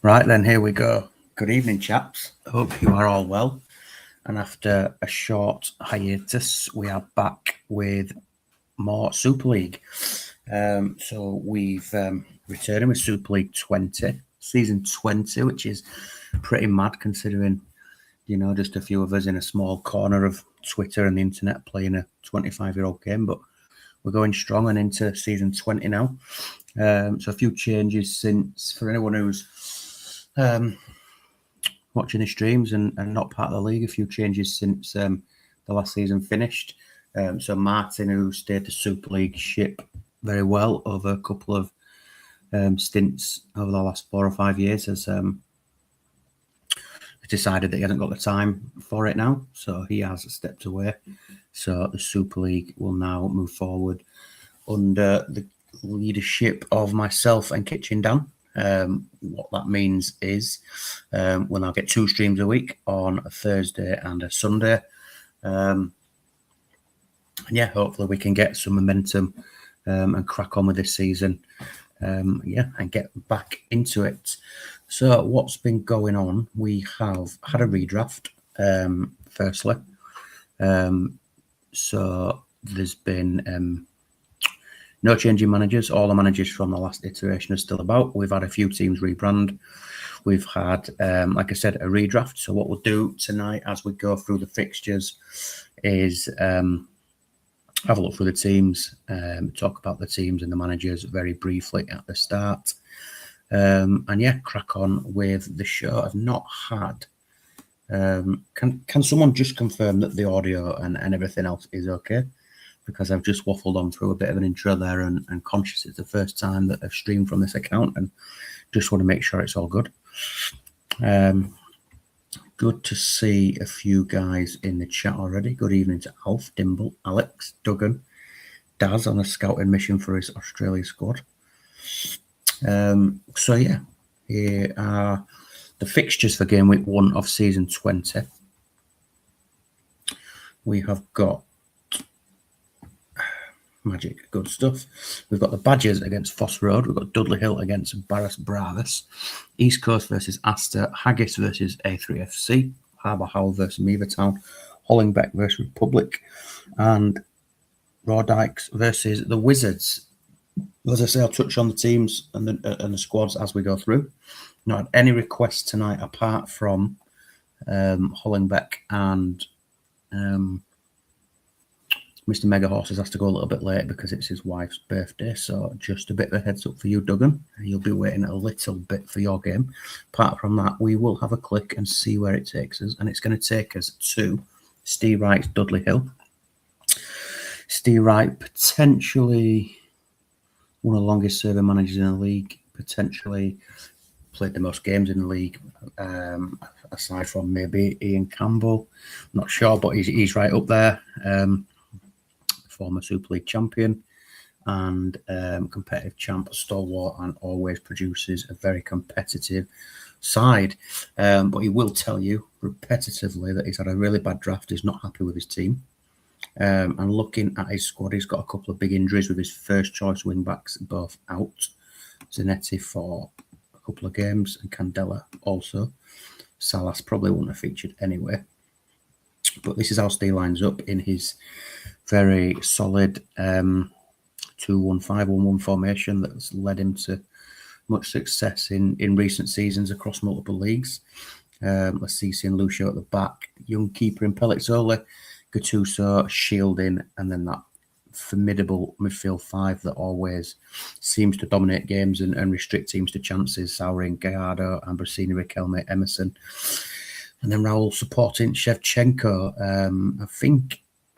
Right then, here we go. Good evening, chaps. Hope you are all well. And after a short hiatus, we are back with more Super League. So we've returning with Super League 20, season 20, which is pretty mad considering, just a few of us in a small corner of Twitter and the internet playing a 25-year-old game. But we're going strong and into season 20 now. So a few changes since, for anyone who's watching the streams and not part of the league, a few changes since the last season finished. So Martin, who stayed the Super League ship very well over a couple of stints over the last 4 or 5 years, has decided that he hasn't got the time for it now, so he has stepped away. So the Super League will now move forward under the leadership of myself and Kitchen Dan. What that means is we'll now get 2 streams a week on a Thursday and a Sunday. And yeah, hopefully we can get some momentum and crack on with this season. And get back into it. So what's been going on? We have had a redraft, firstly. So there's been no change in managers. All the managers from the last iteration are still about. We've had a few teams rebrand. We've had, like I said, a redraft. So what we'll do tonight as we go through the fixtures is have a look through the teams, talk about the teams and the managers very briefly at the start. And crack on with the show. I've not had... Can someone just confirm that the audio and everything else is okay? Because I've just waffled on through a bit of an intro there and conscious it's the first time that I've streamed from this account and just want to make sure it's all good. Good to see a few guys in the chat already. Good evening to Alf, Dimble, Alex, Duggan, Daz on a scouting mission for his Australia squad. Here are the fixtures for game week 1 of season 20. We have got magic, good stuff. We've got the Badgers against Foss Road. We've got Dudley Hill against Barras Bravas. East Coast versus Astor. Haggis versus A3FC. Harbour Howell versus Meavertown. Hollingbeck versus Republic. And Rawdykes versus the Wizards. As I say, I'll touch on the teams and the squads as we go through. Not had any requests tonight apart from Hollingbeck and Mr. Mega Horses has to go a little bit late because it's his wife's birthday. So just a bit of a heads up for you, Duggan. You'll be waiting a little bit for your game. Apart from that, we will have a click and see where it takes us. And it's going to take us to Steve Wright's Dudley Hill. Steve Wright, potentially one of the longest serving managers in the league, potentially played the most games in the league, aside from maybe Ian Campbell. I'm not sure, but he's right up there. Former Super League champion and competitive champ, stalwart, and always produces a very competitive side. But he will tell you repetitively that he's had a really bad draft. He's not happy with his team. And looking at his squad, he's got a couple of big injuries with his first choice wing backs both out. Zanetti for a couple of games and Candela also. Salas probably wouldn't have featured anyway. But this is how Steve lines up in his very solid 2-1-5-1-1 formation that's led him to much success in recent seasons across multiple leagues. Let's see, seeing Lucio at the back, young keeper in Pellizzoli, Gattuso, shielding, and then that formidable midfield 5 that always seems to dominate games and restrict teams to chances. Saurin, Gallardo, Ambrosini, Riquelme, Emerson. And then Raul supporting Shevchenko.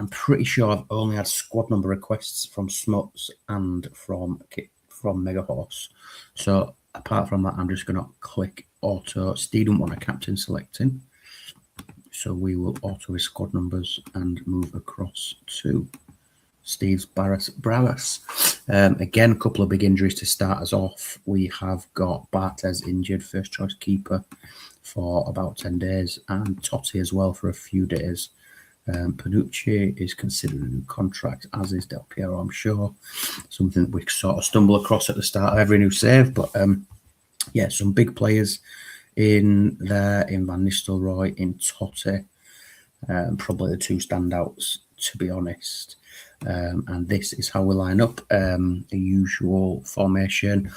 I'm pretty sure I've only had squad number requests from Smuts and from Mega Horse. So apart from that, I'm just going to click auto. Steve didn't want a captain selecting. So we will auto his squad numbers and move across to Steve's Barras Bravas. Again, a couple of big injuries to start us off. We have got Barthez injured, first choice keeper, for about 10 days, and Totti as well for a few days. Panucci is considering a new contract, as is Del Piero, I'm sure. Something we sort of stumble across at the start of every new save, but Yeah, some big players in there, in Van Nistelrooy, in Totti, probably the two standouts, to be honest. And this is how we line up. The usual formation.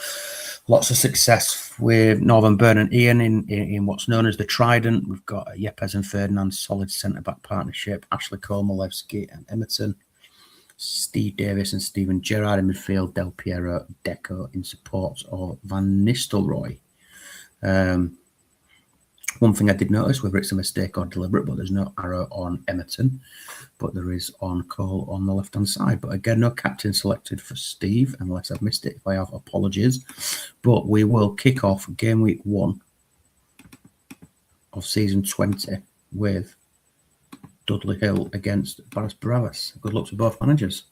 Lots of success with Northern Burn and Ian in what's known as the Trident. We've got Yepes and Ferdinand, solid centre-back partnership. Ashley Cole, Malevsky and Emerton. Steve Davis and Steven Gerrard in midfield. Del Piero, Deco in support of Van Nistelrooy. One thing I did notice, whether it's a mistake or deliberate, but there's no arrow on Emerton, but there is on Cole on the left-hand side. But again, no captain selected for Steve, unless I've missed it. If I have, apologies. But we will kick off game week 1 of season 20 with Dudley Hill against Barras Bravas. Good luck to both managers.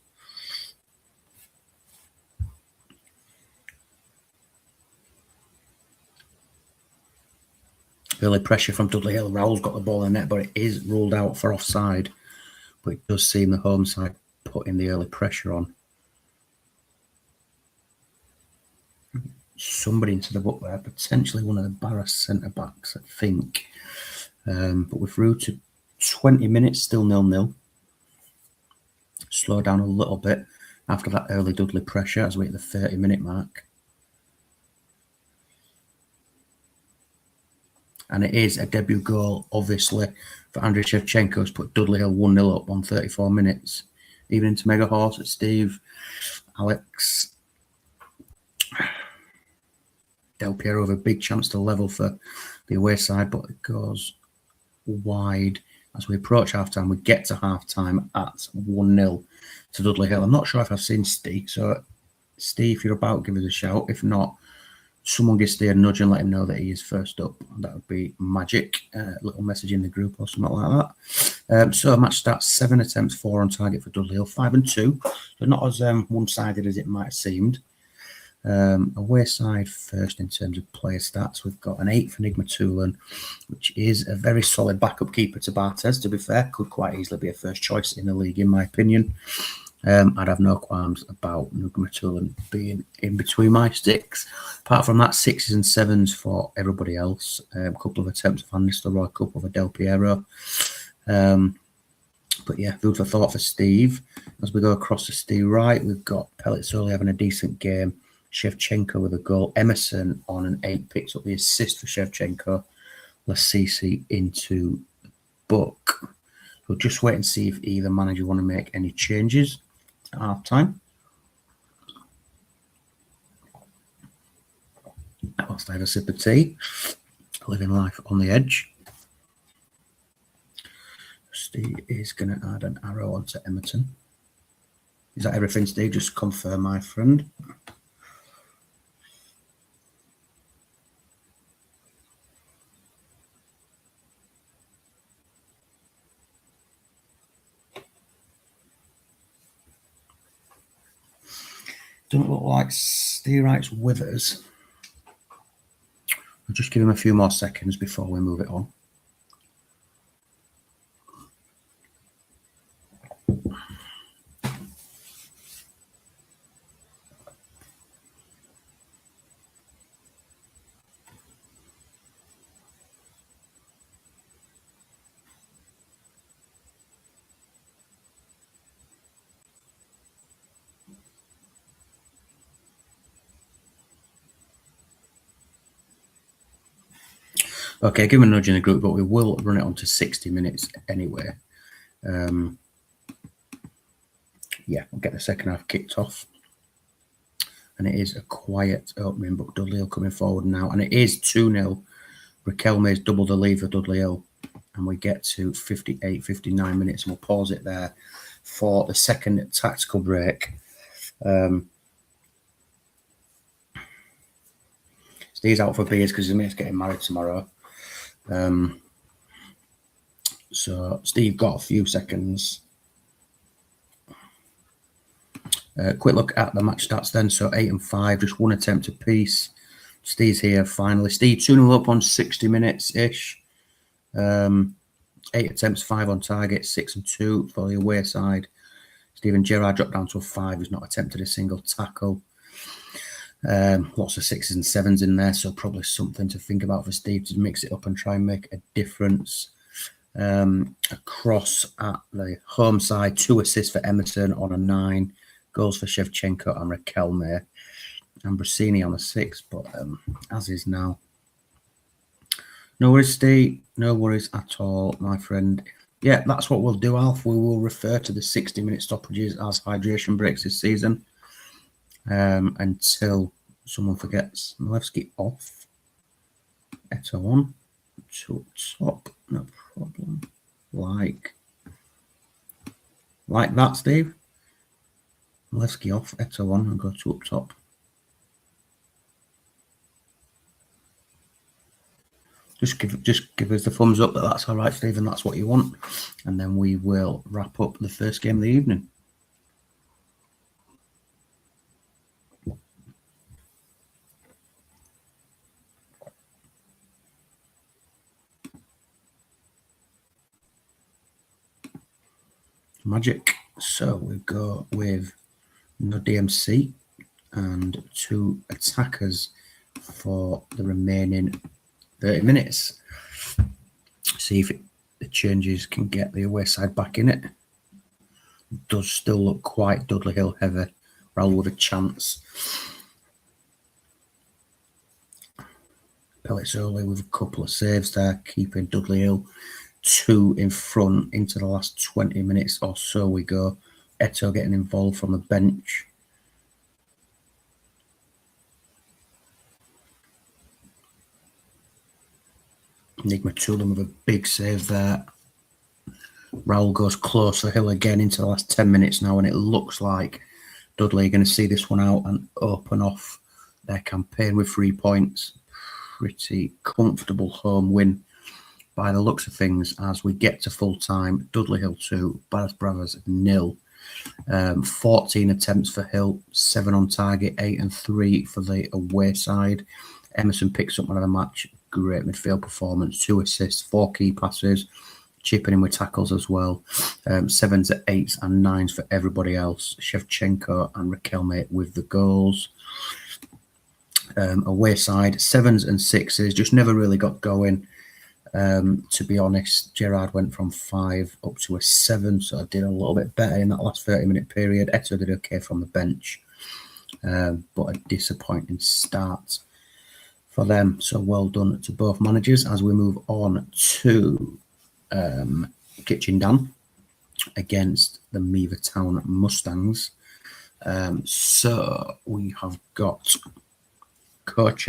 Early pressure from Dudley Hill. Raoul's got the ball in the net, but it is ruled out for offside. But it does seem the home side putting the early pressure on. Somebody into the book there, potentially one of the Barras centre-backs, I think. But we're through to 20 minutes, still 0-0. Slow down a little bit after that early Dudley pressure as we hit the 30-minute mark. And it is a debut goal, obviously, for Andriy Shevchenko, who's put Dudley Hill 1-0 up on 34 minutes. Even into Mega Horse at Steve, Alex. Del Piero with a big chance to level for the away side, but it goes wide. As we approach half-time, we get to half-time at 1-0 to Dudley Hill. I'm not sure if I've seen Steve, so Steve, if you're about, give us a shout. If not, someone give Steve a nudge and let him know that he is first up. That would be magic. Little message in the group or something like that. So match stats, 7 attempts, 4 on target for Dudley Hill, 5 and 2. So not as one-sided as it might have seemed. Away side first in terms of player stats. We've got an 8 for Enigma Toolan, which is a very solid backup keeper to Barthez, to be fair. Could quite easily be a first choice in the league, in my opinion. I'd have no qualms about Enigma Toolan being in between my sticks. Apart from that, 6s and 7s for everybody else. A couple of attempts for Van Nistelrooy, a couple for Del Piero. But yeah, food for thought for Steve. As we go across to Steve right, we've got Pellizzoli having a decent game. Shevchenko with a goal. Emerson on an 8 picks up the assist for Shevchenko. Lassisi into the book. We'll just wait and see if either manager want to make any changes at half time. Whilst I have a sip of tea, living life on the edge. Steve is going to add an arrow onto Emerton. Is that everything, Steve? Just confirm, my friend. Doesn't look like Steve Wright's with us. I'll just give him a few more seconds before we move it on. Okay, give him a nudge in the group, but we will run it on to 60 minutes anyway. Yeah, we'll get the second half kicked off. And it is a quiet opening, but Dudley Hill coming forward now. And it is 2-0. Riquelme's double the lead for Dudley Hill. And we get to 58, 59 minutes. And we'll pause it there for the second tactical break. Steve's out for beers because his mate's getting married tomorrow. So Steve got a few seconds. Quick look at the match stats then. So 8 and 5, just one attempt apiece. Steve's here finally. Steve 2-0 up on 60 minutes-ish. 8 attempts, 5 on target, 6 and 2 for the away side. Steven Gerrard dropped down to a 5. He's not attempted a single tackle. Lots of 6s and 7s in there, so probably something to think about for Steve to mix it up and try and make a difference. Across at the home side, 2 assists for Emerson on a 9, goals for Shevchenko and Raquelme, and Brasini on a 6, but as is now. No worries, Steve. No worries at all, my friend. Yeah, that's what we'll do, Alf. We will refer to the 60-minute stoppages as hydration breaks this season until someone forgets. Malevsky off. Eto on. To top. No problem. Like that, Steve. Malevsky off. Eto on and go to up top. Just give us the thumbs up that that's all right, Steve, and that's what you want. And then we will wrap up the first game of the evening. Magic. So we go with no DMC and 2 attackers for the remaining 30 minutes. See if the changes can get the away side back in it. Does still look quite Dudley Hill heavy. Raul with a chance. Pellizzoli with a couple of saves there, keeping Dudley Hill 2 in front into the last 20 minutes or so we go. Eto getting involved from the bench. Enigma Tulin with a big save there. Raul goes close for Hill again into the last 10 minutes now, and it looks like Dudley are going to see this one out and open off their campaign with 3 points. Pretty comfortable home win by the looks of things as we get to full time. Dudley Hill 2, Barras Bravas 0. 14 attempts for Hill, 7 on target, 8 and 3 for the away side. Emerson picks up one of the match. Great midfield performance, 2 assists, 4 key passes, chipping in with tackles as well. 7s, 8s and 9s for everybody else. Shevchenko and Raquelme with the goals. Away side, 7s and 6s, just never really got going. To be honest, Gerard went from 5 up to a 7, so I did a little bit better in that last 30-minute period. Eto did okay from the bench, but a disappointing start for them. So well done to both managers as we move on to Kitchen Dan against the Meavertown Mustangs. So we have got Coach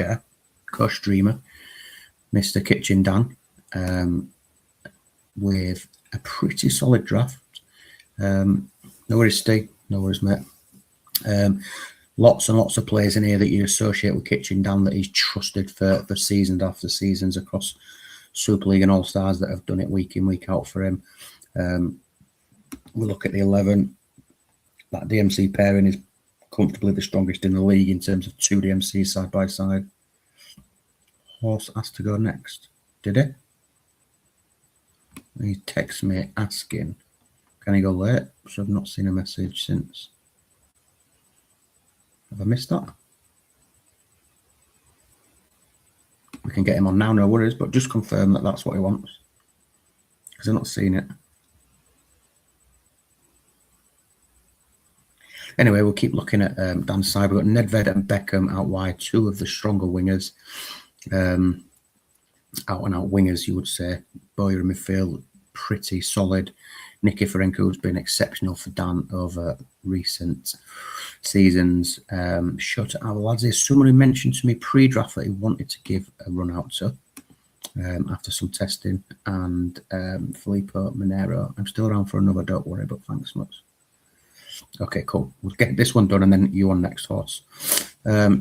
Dreamer, Mr. Kitchen Dan, with a pretty solid draft. No worries, Steve. No worries, mate. Lots and lots of players in here that you associate with Kitchen Dan that he's trusted for seasons after seasons across Super League and All Stars that have done it week in, week out for him. We look at the 11. That DMC pairing is comfortably the strongest in the league in terms of 2 DMCs side by side. Horse asked to go next. Did he? He texted me asking, can he go late? So I've not seen a message since. Have I missed that? We can get him on now, no worries, but just confirm that that's what he wants. Because I've not seen it. Anyway, we'll keep looking at Dan's side. We've got Nedved and Beckham out wide, 2 of the stronger wingers. Out and out wingers, you would say. Boyer in midfield, pretty solid. Nikiforenko has been exceptional for Dan over recent seasons. Shota Aladze, someone who mentioned to me pre-draft that he wanted to give a run out to after some testing. And Filippo Monero, I'm still around for another, don't worry, but thanks much. Okay, cool. We'll get this one done and then you on next, Horse.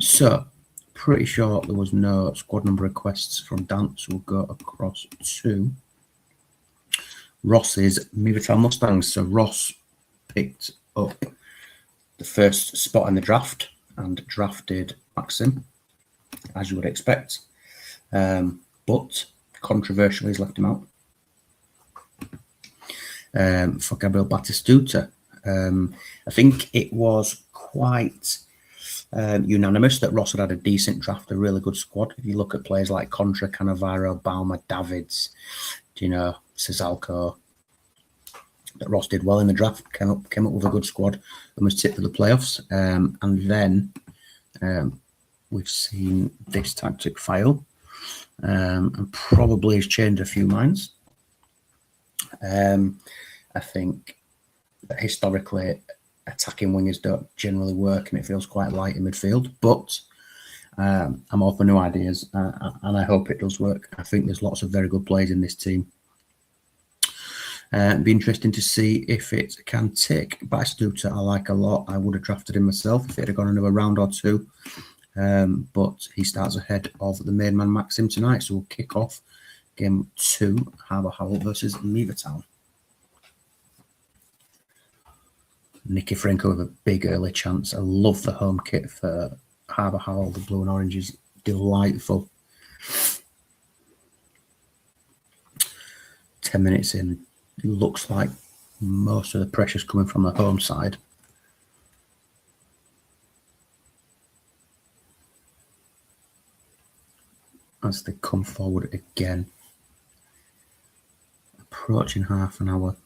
So, pretty sure there was no squad number requests from Dan, so we'll go across to Ross's Meavertown Mustangs. So Ross picked up the first spot in the draft and drafted Maxim, as you would expect. But controversially, he's left him out for Gabriel Batistuta. I think it was quite unanimous that Ross had a decent draft, a really good squad. If you look at players like Contra, Cannavaro, Balmer, Davids, Cizalco, that Ross did well in the draft, came up with a good squad and was tipped for the playoffs. And then we've seen this tactic fail, and probably has changed a few minds. I think that historically attacking wingers don't generally work, and it feels quite light in midfield. But I'm all for new ideas, and I hope it does work. I think there's lots of very good players in this team. It'd be interesting to see if it can tick. Batistuta I like a lot. I would have drafted him myself if it had gone another round or two. But he starts ahead of the main man Maxim tonight, so we'll kick off game 2, Harbour Howell versus Meavertown. Nicky Franco with a big early chance. I love the home kit for Harbour Howell. The blue and orange is delightful. 10 minutes in, it looks like most of the pressure's coming from the home side. As they come forward again. Approaching half an hour.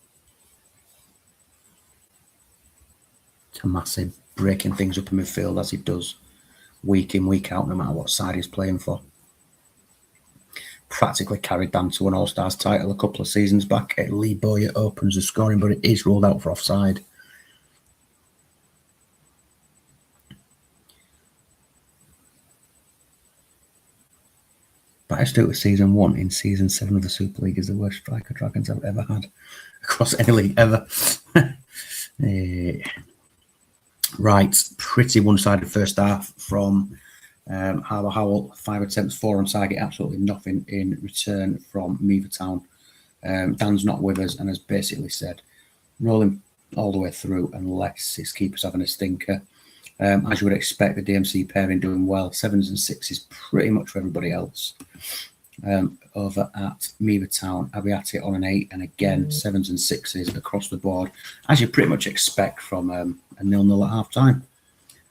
Tomasi breaking things up in midfield as he does week in, week out, no matter what side he's playing for. Practically carried Dan to an All-Stars title a couple of seasons back. Lee Bowyer opens the scoring, but it is ruled out for offside. Batistuta season 1 in season 7 of the Super League is the worst striker Dragons have ever had across any league ever. Right, pretty one-sided first half from Harbour Howell. 5 attempts, 4 on target, absolutely nothing in return from Meavertown. Dan's not with us and has basically said, rolling all the way through unless his keeper's having a stinker. As you would expect, the DMC pairing doing well. 7s and 6s pretty much for everybody else. Over at Meavertown, Abiati on an 8, and again 7s and 6s across the board, as you pretty much expect from a 0-0 at half time.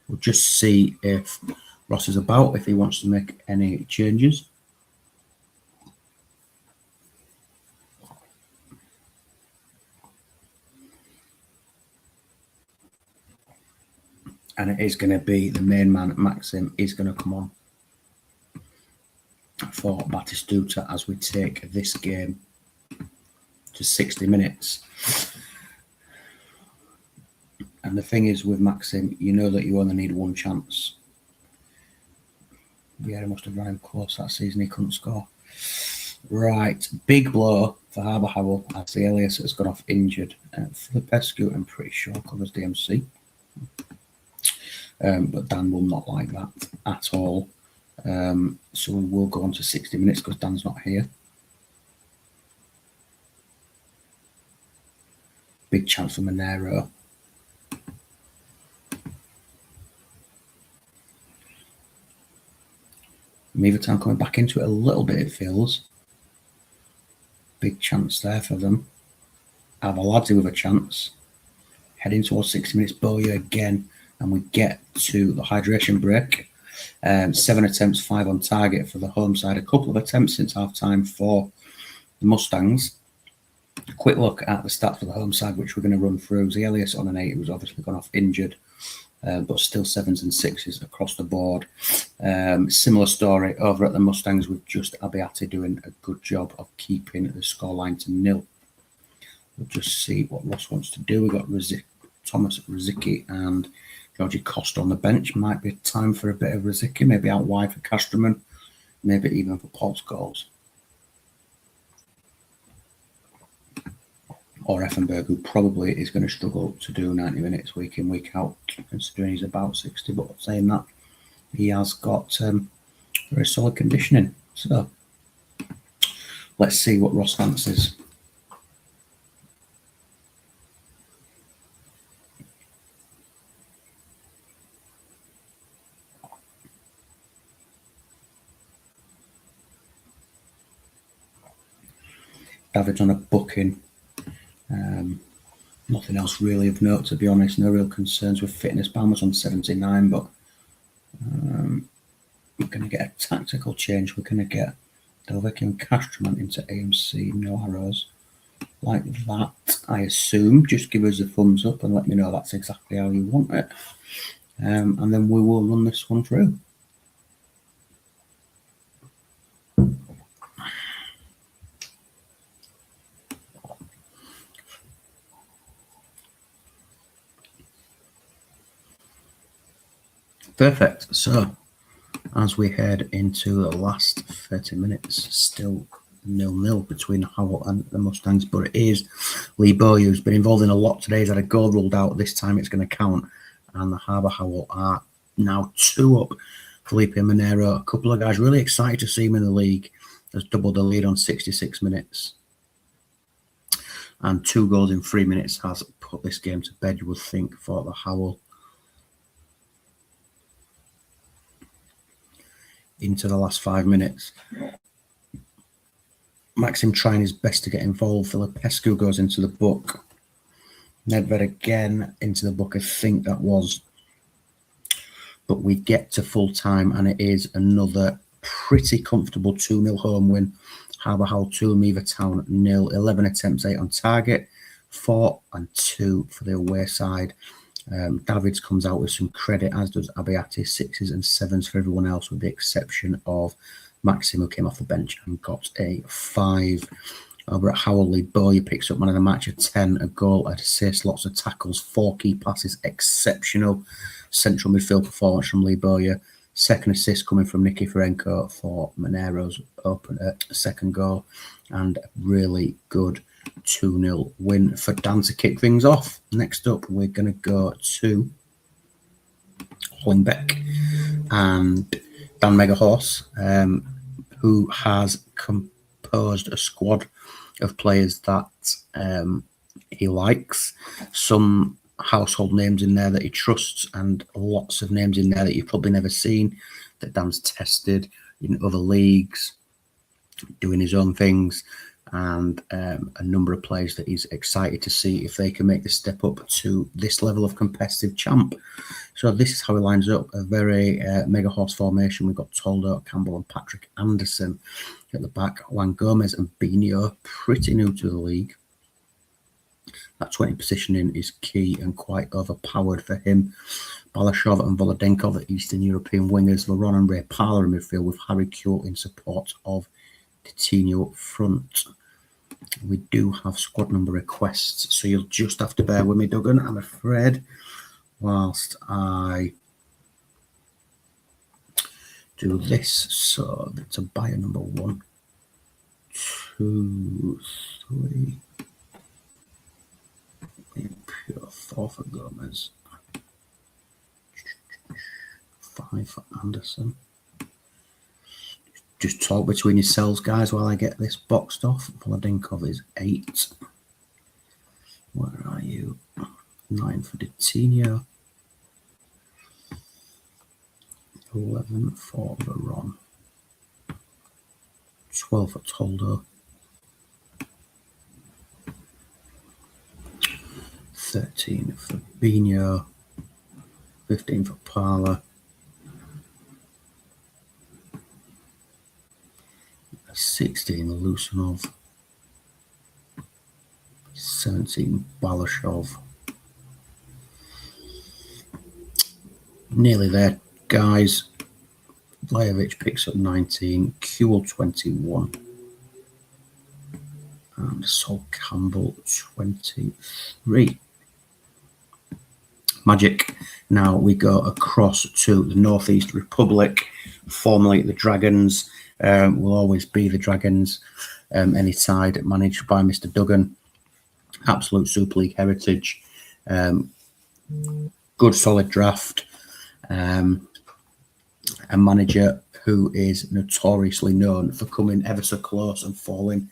We'll just see if Ross is about, if he wants to make any changes. And it is going to be the main man, Maxim, is going to come on for Batistuta as we take this game to 60 minutes. And the thing is with Maxim, you know that you only need one chance. Vieira must have run him close that season, he couldn't score. Right, big blow for Harbour Howell as the Elias has gone off injured. Filipescu, I'm pretty sure, covers DMC. But Dan will not like that at all. So we will go on to 60 minutes because Dan's not here. Big chance for Monero. Meavertown coming back into it a little bit, it feels. Big chance there for them. Avaladze with a chance. Heading towards 60 minutes, Bowyer again. And we get to the hydration break. 7 attempts, 5 on target for the home side. A couple of attempts since half-time for the Mustangs. A quick look at the stats for the home side, which we're going to run through. Elias on an 8, who's obviously gone off injured, but still 7s and 6s across the board. Similar story over at the Mustangs with just Abiati doing a good job of keeping the scoreline to 0. We'll just see what Ross wants to do. We've got Thomas Rizicki and Georgie Costa on the bench. Might be time for a bit of Rizicki, maybe out wide for Casterman, maybe even for Paul Scholes. Or Effenberg, who probably is going to struggle to do 90 minutes week in, week out, considering he's about 60. But saying that, he has got very solid conditioning. So let's see what Ross fancies. David's on a booking. Nothing else really of note, to be honest. No real concerns with fitness. Balmer's on 79, but We're going to get a tactical change. We're going to get Delvecchio and Castroman into AMC, no arrows. Like that, I assume. Just give us a thumbs up and let me know that's exactly how you want it. And then we will run this one through. Perfect. So, as we head into the last 30 minutes, still 0-0 between Howell and the Mustangs, but it is Lee Bowyer who's been involved in a lot today. He's had a goal ruled out. This time it's going to count. And the Harbour Howell are now 2 up. Felipe Monero, a couple of guys really excited to see him in the league, has doubled the lead on 66 minutes. And 2 goals in 3 minutes has put this game to bed, you would think, for the Howell. Into the last 5 minutes. Maxim trying his best to get involved. Filipescu goes into the book. Nedved again into the book, I think that was. But we get to full time and it is another pretty comfortable 2-0 home win. Harbour Howell 2, Meaver Town 0. 11 attempts, 8 on target. 4 and 2 for the away side. Davids comes out with some credit, as does Abiati, 6s and 7s for everyone else, with the exception of Maxim, who came off the bench and got a 5. Over at Howell, Lee Bowyer picks up man of the match, a 10, a goal, an assist, lots of tackles, 4 key passes, exceptional central midfield performance from Lee Bowyer. Second assist coming from Nicky Ferenko for Monero's second goal, and really good 2-0 win for Dan to kick things off. Next up, we're going to go to Hollenbeck and Dan Megahorse, who has composed a squad of players that he likes. Some household names in there that he trusts, and lots of names in there that you've probably never seen, that Dan's tested in other leagues, doing his own things, and a number of players that he's excited to see if they can make the step up to this level of competitive champ. So this is how he lines up, a very mega horse formation. We've got Toldo, Campbell and Patrick Anderson at the back. Juan Gomez and Binho, pretty new to the league. That 20 positioning is key and quite overpowered for him. Balashov and Volodenkov are Eastern European wingers. Laron and Ray Parler in midfield, with Harry Kuehl in support of Coutinho up front. We do have squad number requests, so you'll just have to bear with me, Duggan, I'm afraid, whilst I do this. So that's a buyer number 1, 2, 3. Pure 4 for Gomez, 5 for Anderson. Just talk between yourselves, guys, while I get this boxed off. Volodenkov is 8. Where are you? 9 for Coutinho. 11 for Veron. 12 for Toldo. 13 for Binho. 15 for Parler. 16 Lusanov, 17 Balashov. Nearly there, guys. Vlahovic picks up 19, Kuehl 21, and Sol Campbell 23. Magic. Now we go across to the Northeast Republic, formerly the Dragons. Will always be the Dragons, any side managed by Mr. Duggan. Absolute Super League heritage. Good solid draft. A manager who is notoriously known for coming ever so close and falling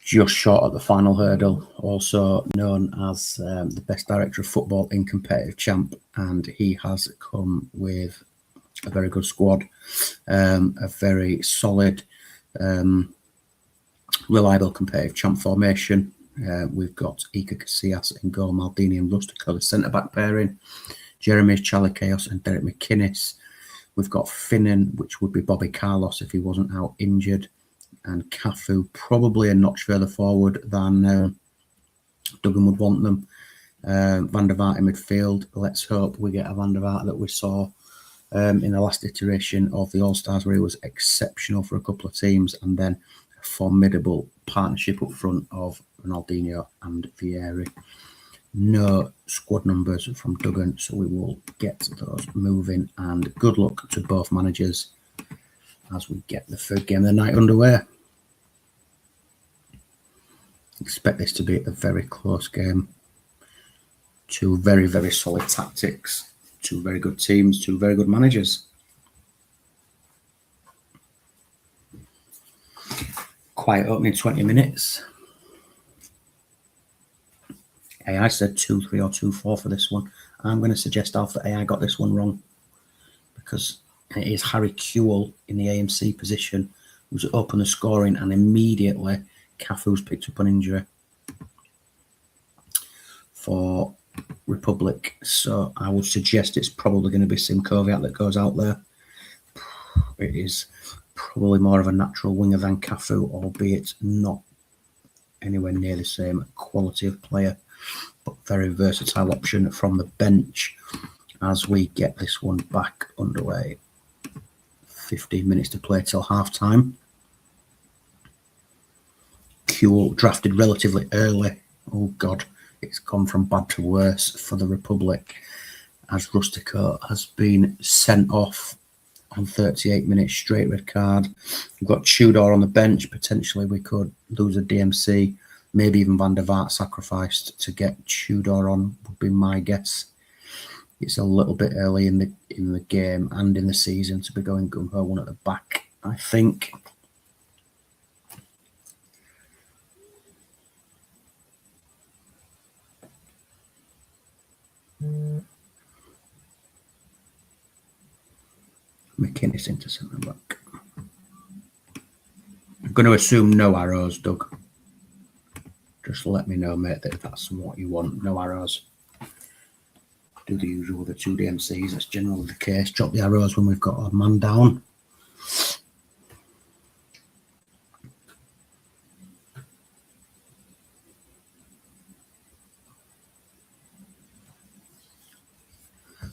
just short at the final hurdle. Also known as the best director of football in competitive champ, and he has come with a very good squad, a very solid, reliable competitive champ formation. We've got Iker Casillas in goal, Maldini and Rustico, the centre-back pairing. Jeremy, Charlie Chaos and Derek McInnes. We've got Finnan, which would be Bobby Carlos if he wasn't out injured, and Cafu probably a notch further forward than Duggan would want them. Van der Vaart in midfield. Let's hope we get a Van der Vaart that we saw in the last iteration of the All-Stars, where he was exceptional for a couple of teams, and then a formidable partnership up front of Ronaldinho and Vieri. No squad numbers from Duggan, so we will get those moving, and good luck to both managers as we get the third game of the night underway. Expect this to be a very close game. Two very, very solid tactics, two very good teams, two very good managers. Quiet opening 20 minutes. AI said 2-3 or 2-4 for this one. I'm going to suggest Alpha AI got this one wrong, because it is Harry Kewell in the AMC position who's opened the scoring, and immediately Cafu's picked up an injury for Republic. So I would suggest it's probably going to be Simkoviak that goes out there. It is probably more of a natural winger than Cafu, albeit not anywhere near the same quality of player, but very versatile option from the bench as we get this one back underway. 15 minutes to play till half time. Kewell drafted relatively early. Oh God, it's gone from bad to worse for the Republic, as Rustico has been sent off on 38 minutes, straight red card. We've got Tudor on the bench. Potentially we could lose a DMC, maybe even Van der Vaart sacrificed to get Tudor on, would be my guess. It's a little bit early in the game and in the season to be going gung-ho one at the back, I think. McInnes into centre back. I'm going to assume no arrows, Doug. Just let me know, mate, that that's what you want. No arrows. Do the usual with the two DMCs. That's generally the case. Drop the arrows when we've got a man down.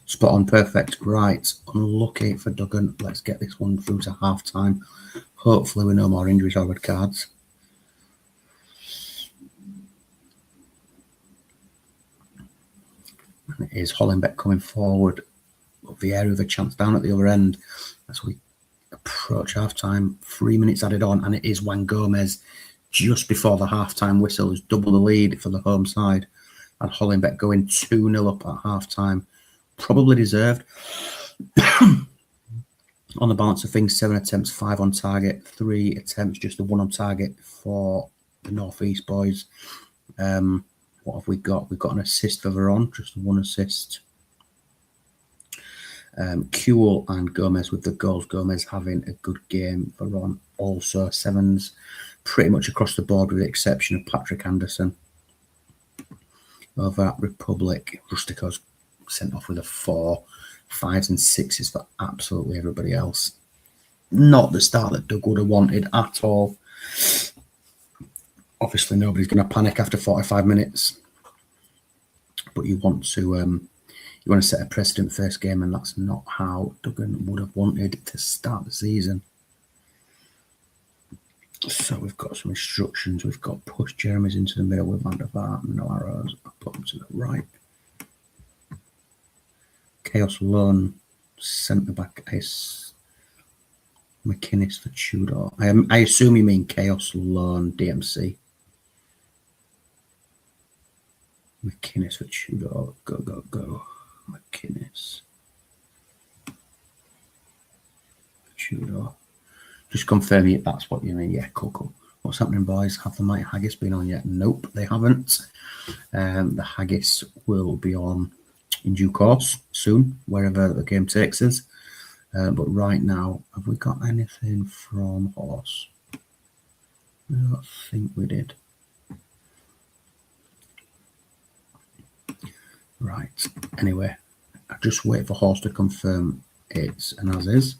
Spot on, perfect. Right, unlucky for Duggan. Let's get this one through to half time. Hopefully with no more injuries or red cards. And it is Hollenbeck coming forward. Vieri with a chance down at the other end as we approach half time. 3 minutes added on, and it is Juan Gomez just before the half time whistle who's double the lead for the home side. And Hollenbeck going 2-0 up at half time. Probably deserved. On the balance of things, 7 attempts, 5 on target, 3 attempts, just the 1 on target for the North East boys. What have we got? We've got an assist for Veron, just 1 assist. Kewell and Gomez with the goals. Gomez having a good game. Veron also 7s, pretty much across the board with the exception of Patrick Anderson. Over at Republic, Rustico's sent off with a 4, 5s and 6s for absolutely everybody else. Not the start that Doug would have wanted at all. Obviously, nobody's going to panic after 45 minutes, but you want to set a precedent first game, and that's not how Duggan would have wanted to start the season. So we've got some instructions. We've got push Jeremy's into the middle with Van der Vaart, no arrows. I'll put them to the right. Chaos Lone, centre back is McInnes for Tudor. I assume you mean Chaos Lone DMC. McInnes for Tudor. Go, go, go. McInnes. Tudor. Just confirming if that's what you mean. Yeah, cool, cool. What's happening, boys? Have the Mighty Haggis been on yet? Nope, they haven't. The Haggis will be on in due course, soon, wherever the game takes us. But right now, have we got anything from Horse? I don't think we did. Right. Anyway, I just wait for horse to confirm it's an as is.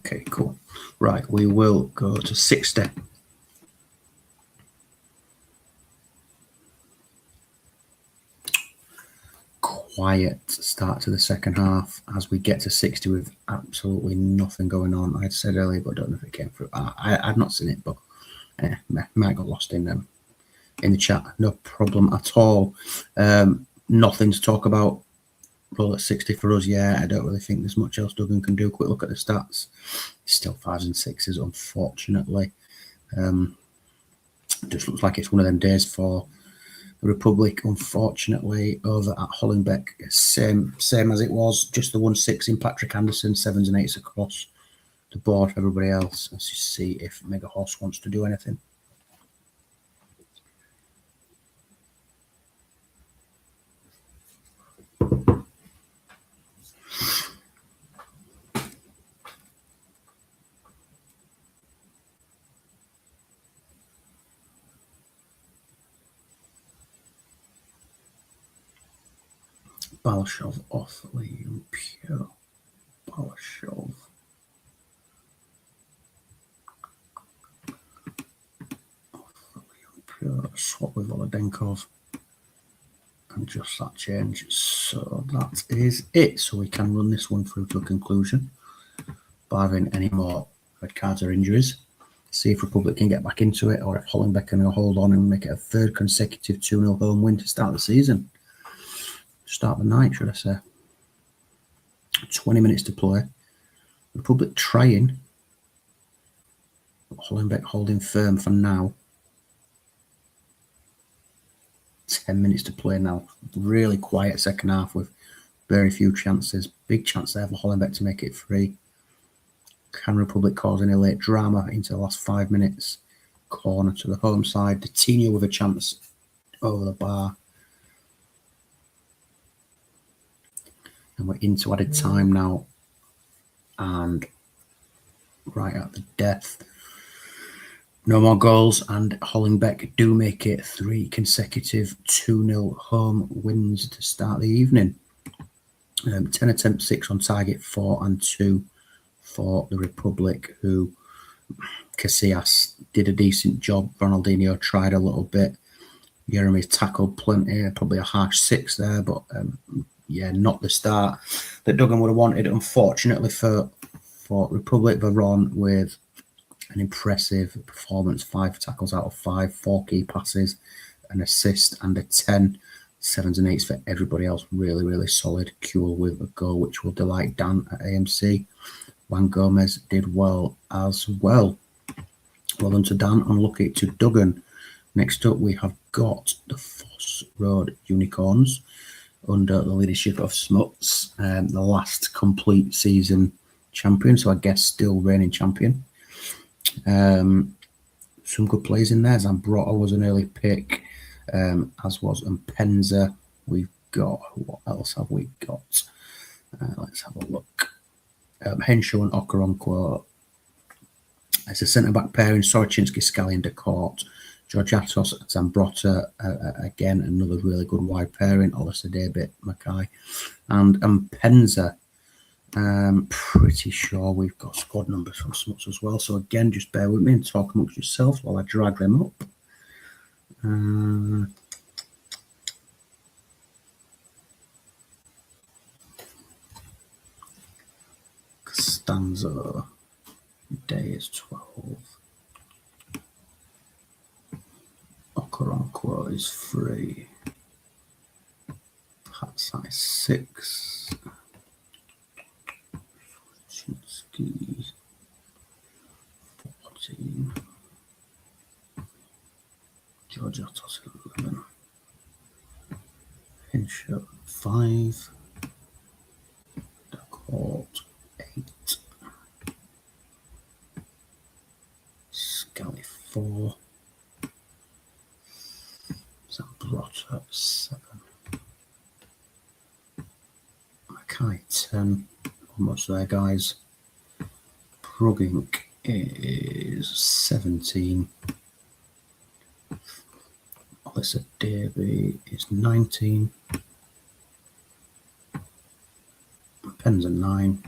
Okay, cool. Right, we will go to 60. Quiet start to the second half as we get to 60 with absolutely nothing going on. I said earlier, but I don't know if it came through. I've not seen it, but might got lost in the chat. No problem at all. Nothing to talk about. Roll at 60 for us. Yeah, I don't really think there's much else Duggan can do. Quick look at the stats. Still 5s and 6s, unfortunately. Just looks like it's one of them days for the Republic, unfortunately, over at Hollingbeck. Same as it was, just the 1-6 in Patrick Anderson, 7s and 8s across the board for everybody else. Let's just see if Mega Horse wants to do anything. Balashov off Liam Pure. Balashov. Pure. Swap with Volodenkov. And just that change. So that is it. So we can run this one through to a conclusion, barring any more red cards or injuries. See if Republic can get back into it, or if Hollingbeck can hold on and make it a third consecutive 2-0 home win to start the season. Start the night, should I say. 20 minutes to play. Republic trying. Hollingbeck holding firm for now. 10 minutes to play now. Really quiet second half with very few chances. Big chance there for Hollingbeck to make it 3. Can Republic cause any late drama into the last 5 minutes? Corner to the home side. Coutinho with a chance over the bar. And we're into added time now. And right at the death. No more goals, and Hollingbeck do make it 3 consecutive 2-0 home wins to start the evening. 10 attempts, 6 on target, 4 and 2 for the Republic, who Casillas did a decent job. Ronaldinho tried a little bit. Jeremy's tackled plenty, probably a harsh 6 there, but yeah, not the start that Duggan would have wanted. Unfortunately for Republic, Veron with an impressive performance, 5 tackles out of 5, 4 key passes, an assist and a 10, 7s and 8s for everybody else. Really, really solid. Kuhl with a goal, which will delight Dan at AMC. Juan Gomez did well as well. Well done to Dan, unlucky to Duggan. Next up, we have got the Foss Road Unicorns under the leadership of Smuts, the last complete season champion, so I guess still reigning champion. Some good plays in there. Zambrotta was an early pick, as was Mpenza. We've got, what else have we got? Let's have a look. Henshaw and Okoronkwo. It's a centre-back pairing, Soroczynski, Scally and Decourt. Georgiatos, Zambrotta, again, another really good wide pairing. Olasadebe, Mackay. And Mpenza. Pretty sure we've got squad numbers from Smuts as well. So again, just bear with me and talk amongst yourselves while I drag them up. Costanzo. Day is 12. Okoronkwo is 3. Patsai 6. Chinsky 14. Georgiatos 11. Henshaw 5. Decourt 8. Scally 4. Trotter 7. Mackay 10. Almost there, guys. Brugging is 17. Alyssa Davey is 19. Pens are 9.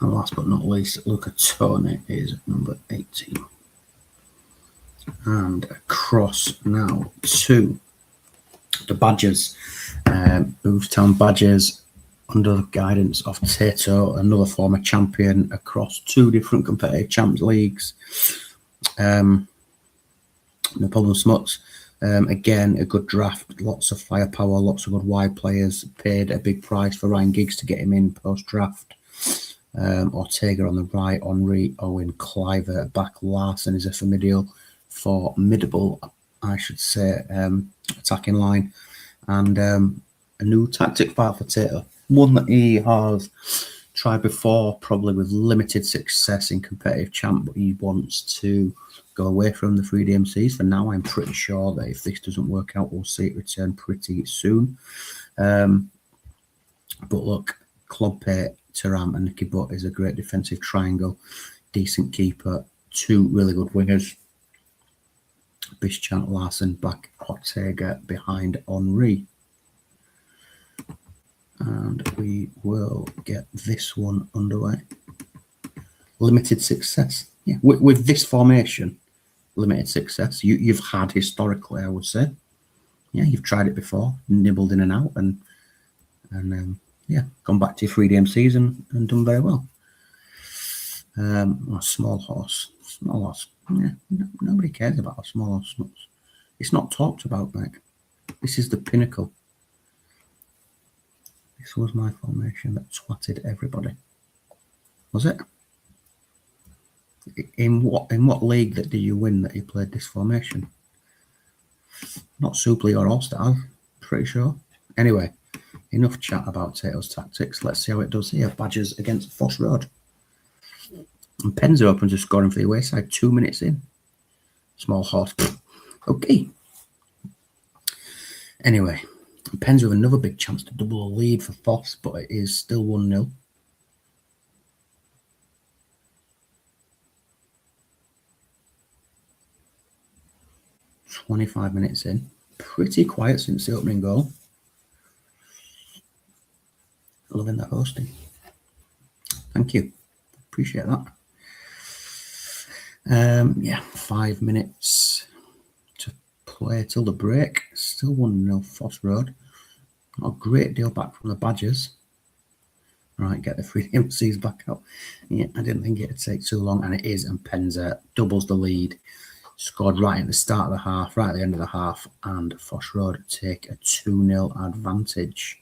And last but not least, Luca Tony is number 18. And across now to the Badgers. Boothstown Badgers, under the guidance of Tato, another former champion across 2 different competitive champs leagues. No problem, Smuts. Again, a good draft, lots of firepower, lots of good wide players. Paid a big price for Ryan Giggs to get him in post-draft. Ortega on the right, Henri, Owen, Cliver back. Larson is a formidable, I should say, attacking line. And a new tactic file for Tato. One that he has tried before, probably with limited success in competitive champ, but he wants to go away from the 3DMCs. For now, I'm pretty sure that if this doesn't work out, we'll see it return pretty soon. But look, Kloppe, Taram and Nicky Butt is a great defensive triangle. Decent keeper. 2 really good wingers. Bischant, Larson back, Ortega behind Henri. And we will get this one underway. Limited success. Yeah, with this formation, limited success. You've had historically, I would say. Yeah, you've tried it before, nibbled in and out, and yeah, gone back to your 3DMCs and done very well. Small horse. Yeah, nobody cares about a small horse. It's not talked about, mate. This is the pinnacle. This was my formation that twatted everybody. Was it? In what league that did you win that you played this formation? Not Super League or All-Star, pretty sure. Anyway, enough chat about Tato's tactics. Let's see how it does here. Badgers against Foss Road. And Pens are open to scoring for the away side 2 minutes in. Small horse. Okay. Anyway, Pens have another big chance to double the lead for Foss, but it is still 1-0. "25 minutes in. Pretty quiet since the opening goal. Loving the hosting. Thank you. Appreciate that. Yeah, 5 minutes to play till the break. Still 1-0 Foss Road. Not a great deal back from the Badgers. Right, get the 3DMCs back out. Yeah, I didn't think it'd take too long, and it is. And Penza doubles the lead. Scored right at the start of the half, right at the end of the half, and Foss Road take a 2-0 advantage.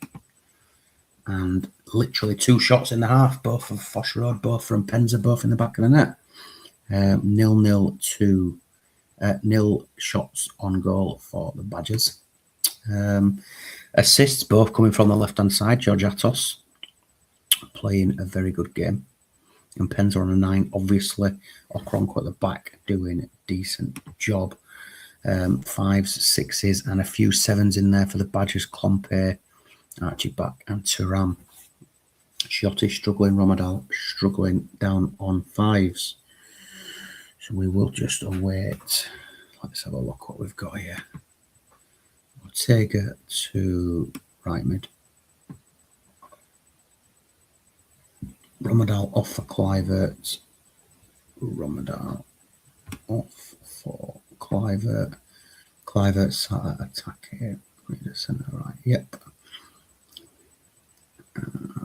And literally 2 shots in the half, both from Foss Road, both from Penza, both in the back of the net. 0-0 to 0 shots on goal for the Badgers. Assists both coming from the left-hand side. George Atos playing a very good game. And Penza on a 9, obviously. Okronko at the back doing a decent job. 5s, 6s, and a few 7s in there for the Badgers. Klompe, Archie back, and Turam. Shotty struggling, Romadal struggling down on 5s. So we will just await. Let's have a look what we've got here. Ortega to right mid. Romadal off for Clivert. Romadal off for Clivert. Clivert sat at attack here. Reader centre right. Yep.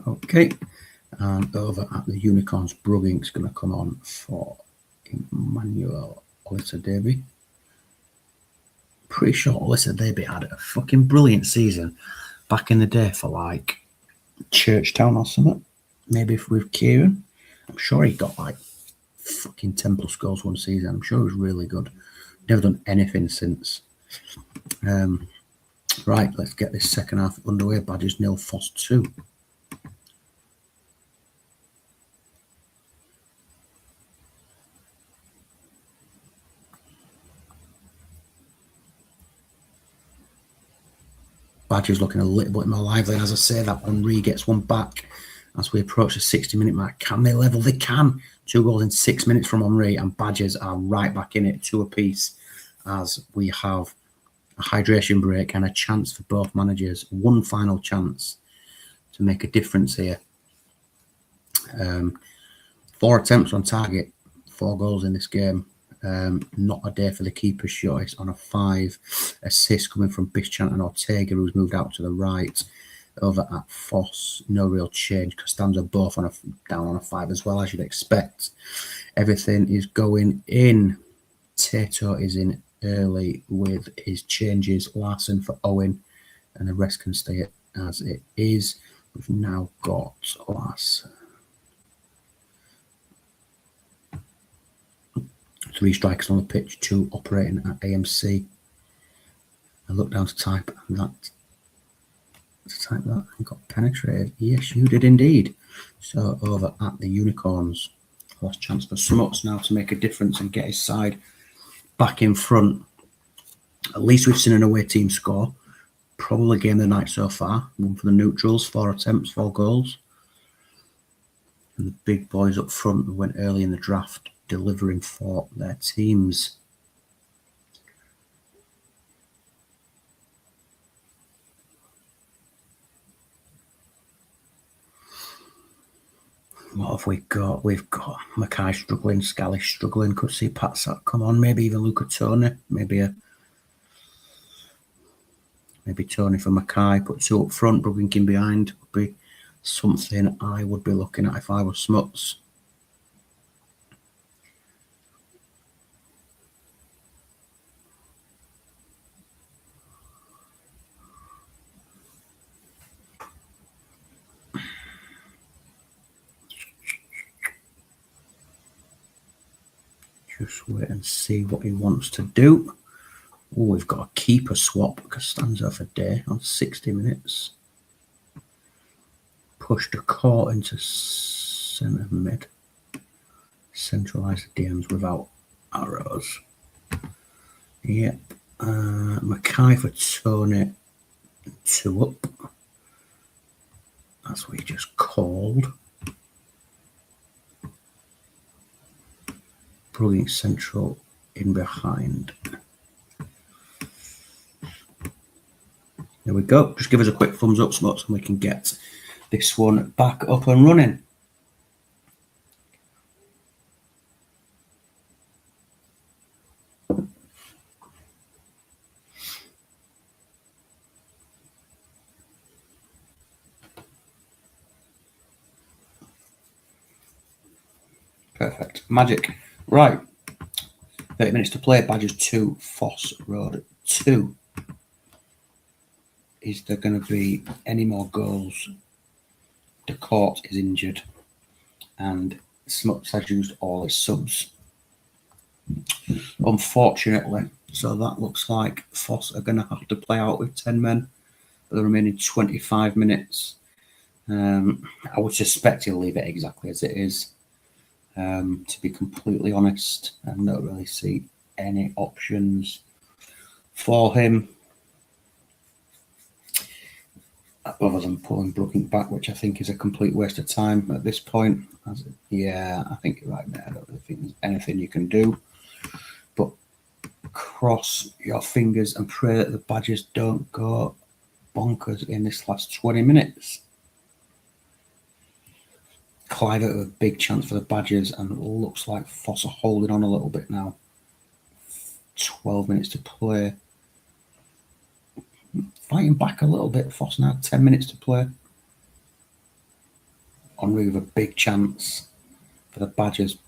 Okay. And over at the Unicorns, Brugging's going to come on for Emmanuel Alyssa Davey. Pretty sure Alyssa Davey had a fucking brilliant season back in the day for like Churchtown or something. Maybe with Kieran. I'm sure he got like fucking 10 plus goals one season. I'm sure he was really good. Never done anything since. Right, let's get this second half underway. Badgers 0, Foss 2. Badgers looking a little bit more lively. And as I say, that Henri gets one back as we approach the 60-minute mark. Can they level? They can. 2 goals in 6 minutes from Henri, and Badgers are right back in it, 2 apiece, as we have a hydration break and a chance for both managers. One final chance to make a difference here. 4 attempts on target, 4 goals in this game. Not a day for the keeper's choice on a 5. Assists coming from Bischant and Ortega, who's moved out to the right. Over at Foss, no real change. Costanza both down on a 5 as well, as you'd expect. Everything is going in. Tato is in early with his changes. Larson for Owen, and the rest can stay as it is. We've now got Larson. 3 strikers on the pitch, 2 operating at AMC. I look down to type that. And got penetrated. Yes, you did indeed. So over at the Unicorns, last chance for Smuts now to make a difference and get his side back in front. At least we've seen an away team score. Probably game of the night so far. One for the neutrals, 4 attempts, 4 goals. And the big boys up front who went early in the draft, delivering for their teams. What have we got? We've got Mackay struggling, Scally struggling. Could see Patsat come on. Maybe even Luca Tony. Maybe Tony for Mackay. Put 2 up front. Brugginkin behind would be something I would be looking at if I was Smuts. Just wait and see what he wants to do. Oh, we've got a keeper swap. Costanza for Day on 60 minutes. Pushed a court into centre mid. Centralise the DMs without arrows. Yep. Mackay for Tony. 2 up. That's what he just called. Brilliant central in behind. There we go. Just give us a quick thumbs up, Smuts, and we can get this one back up and running. Perfect. Magic. Right. 30 minutes to play. Badgers 2, Foss Road 2. Is there going to be any more goals? The court is injured, and Smuts has used all his subs, unfortunately. So that looks like Foss are going to have to play out with 10 men for the remaining 25 minutes. I would suspect he'll leave it exactly as it is. To be completely honest, I don't really see any options for him other than pulling Brooking back, which I think is a complete waste of time at this point. Yeah, I think you're right there. I don't really think there's anything you can do but cross your fingers and pray that the Badgers don't go bonkers in this last 20 minutes. Clive out with a big chance for the Badgers, and it looks like Foss are holding on a little bit now. 12 minutes to play. Fighting back a little bit. Foss now 10 minutes to play. Henri with a big chance for the Badgers.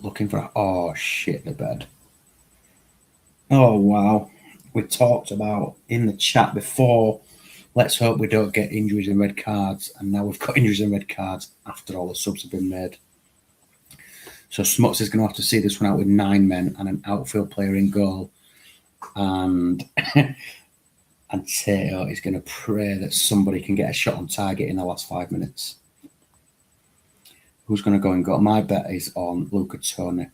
Looking for oh shit, the bed. Oh wow. We talked about in the chat before, let's hope we don't get injuries and red cards. And now we've got injuries and red cards after all the subs have been made. So Smuts is going to have to see this one out with 9 men and an outfield player in goal. And and Tato is going to pray that somebody can get a shot on target in the last 5 minutes. Who's going to go and goal? My bet is on Luca Tony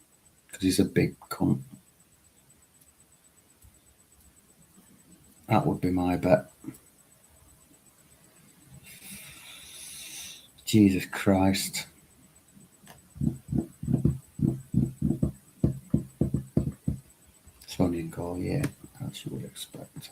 because he's a big cunt. That would be my bet. Jesus Christ. Sonny and goal, yeah, as you would expect.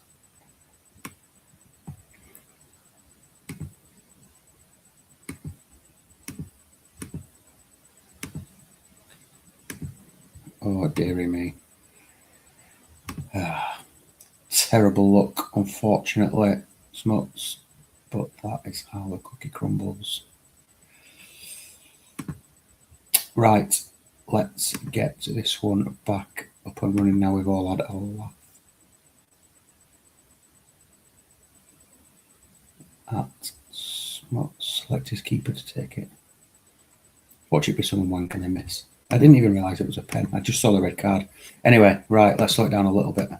Oh, dearie me. Terrible luck, unfortunately, Smuts. But that is how the cookie crumbles. Right, let's get this one back up and running now. We've all had a laugh at Smuts. Select his keeper to take it. Watch it be someone wanking they miss. I didn't even realise it was a pen. I just saw the red card. Anyway, right, let's slow it down a little bit.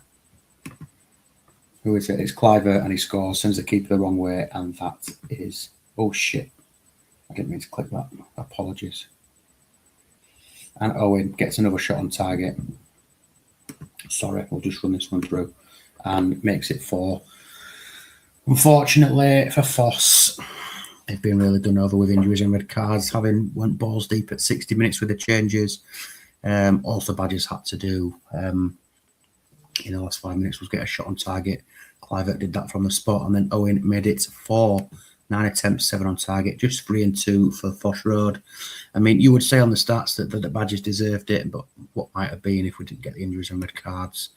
Who is it? It's Cliver, and he scores, sends the keeper the wrong way, and that is... Oh, shit. I didn't mean to click that. Apologies. And Owen gets another shot on target. Sorry, we'll just run this one through. And makes it 4. Unfortunately for Foss, they've been really done over with injuries and red cards, having went balls deep at 60 minutes with the changes. Also, Badgers had to do in the last 5 minutes was get a shot on target. Clivert did that from the spot, and then Owen made it 4. 9 attempts, 7 on target, just 3 and 2 for Foss Road. I mean, you would say on the stats that the Badgers deserved it, but what might have been if we didn't get the injuries and red cards?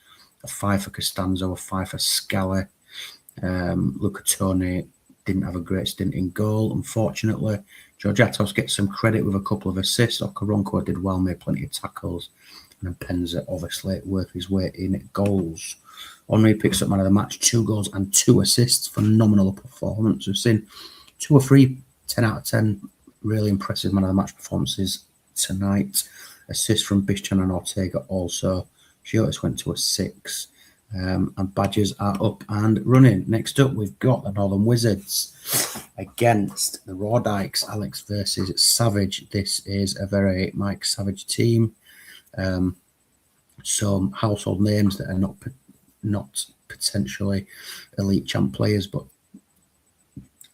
A 5 for Costanzo, a 5 for Scally. Luca Toni didn't have a great stint in goal, unfortunately. George Atos gets some credit with a couple of assists. Okaronko did well, made plenty of tackles. And then Penza, obviously, worth his weight in goals. Henry picks up man of the match, 2 goals and 2 assists. Phenomenal performance. We've seen 2 or 3 10 out of 10 really impressive man of the match performances tonight. Assist from Bishchan and Ortega also. Giotis went to a 6. And Badgers are up and running. Next up, we've got the Northern Wizards against the Raw Dykes. Alex versus Savage. This is a very Mike Savage team. Some household names that are not potentially elite champ players, but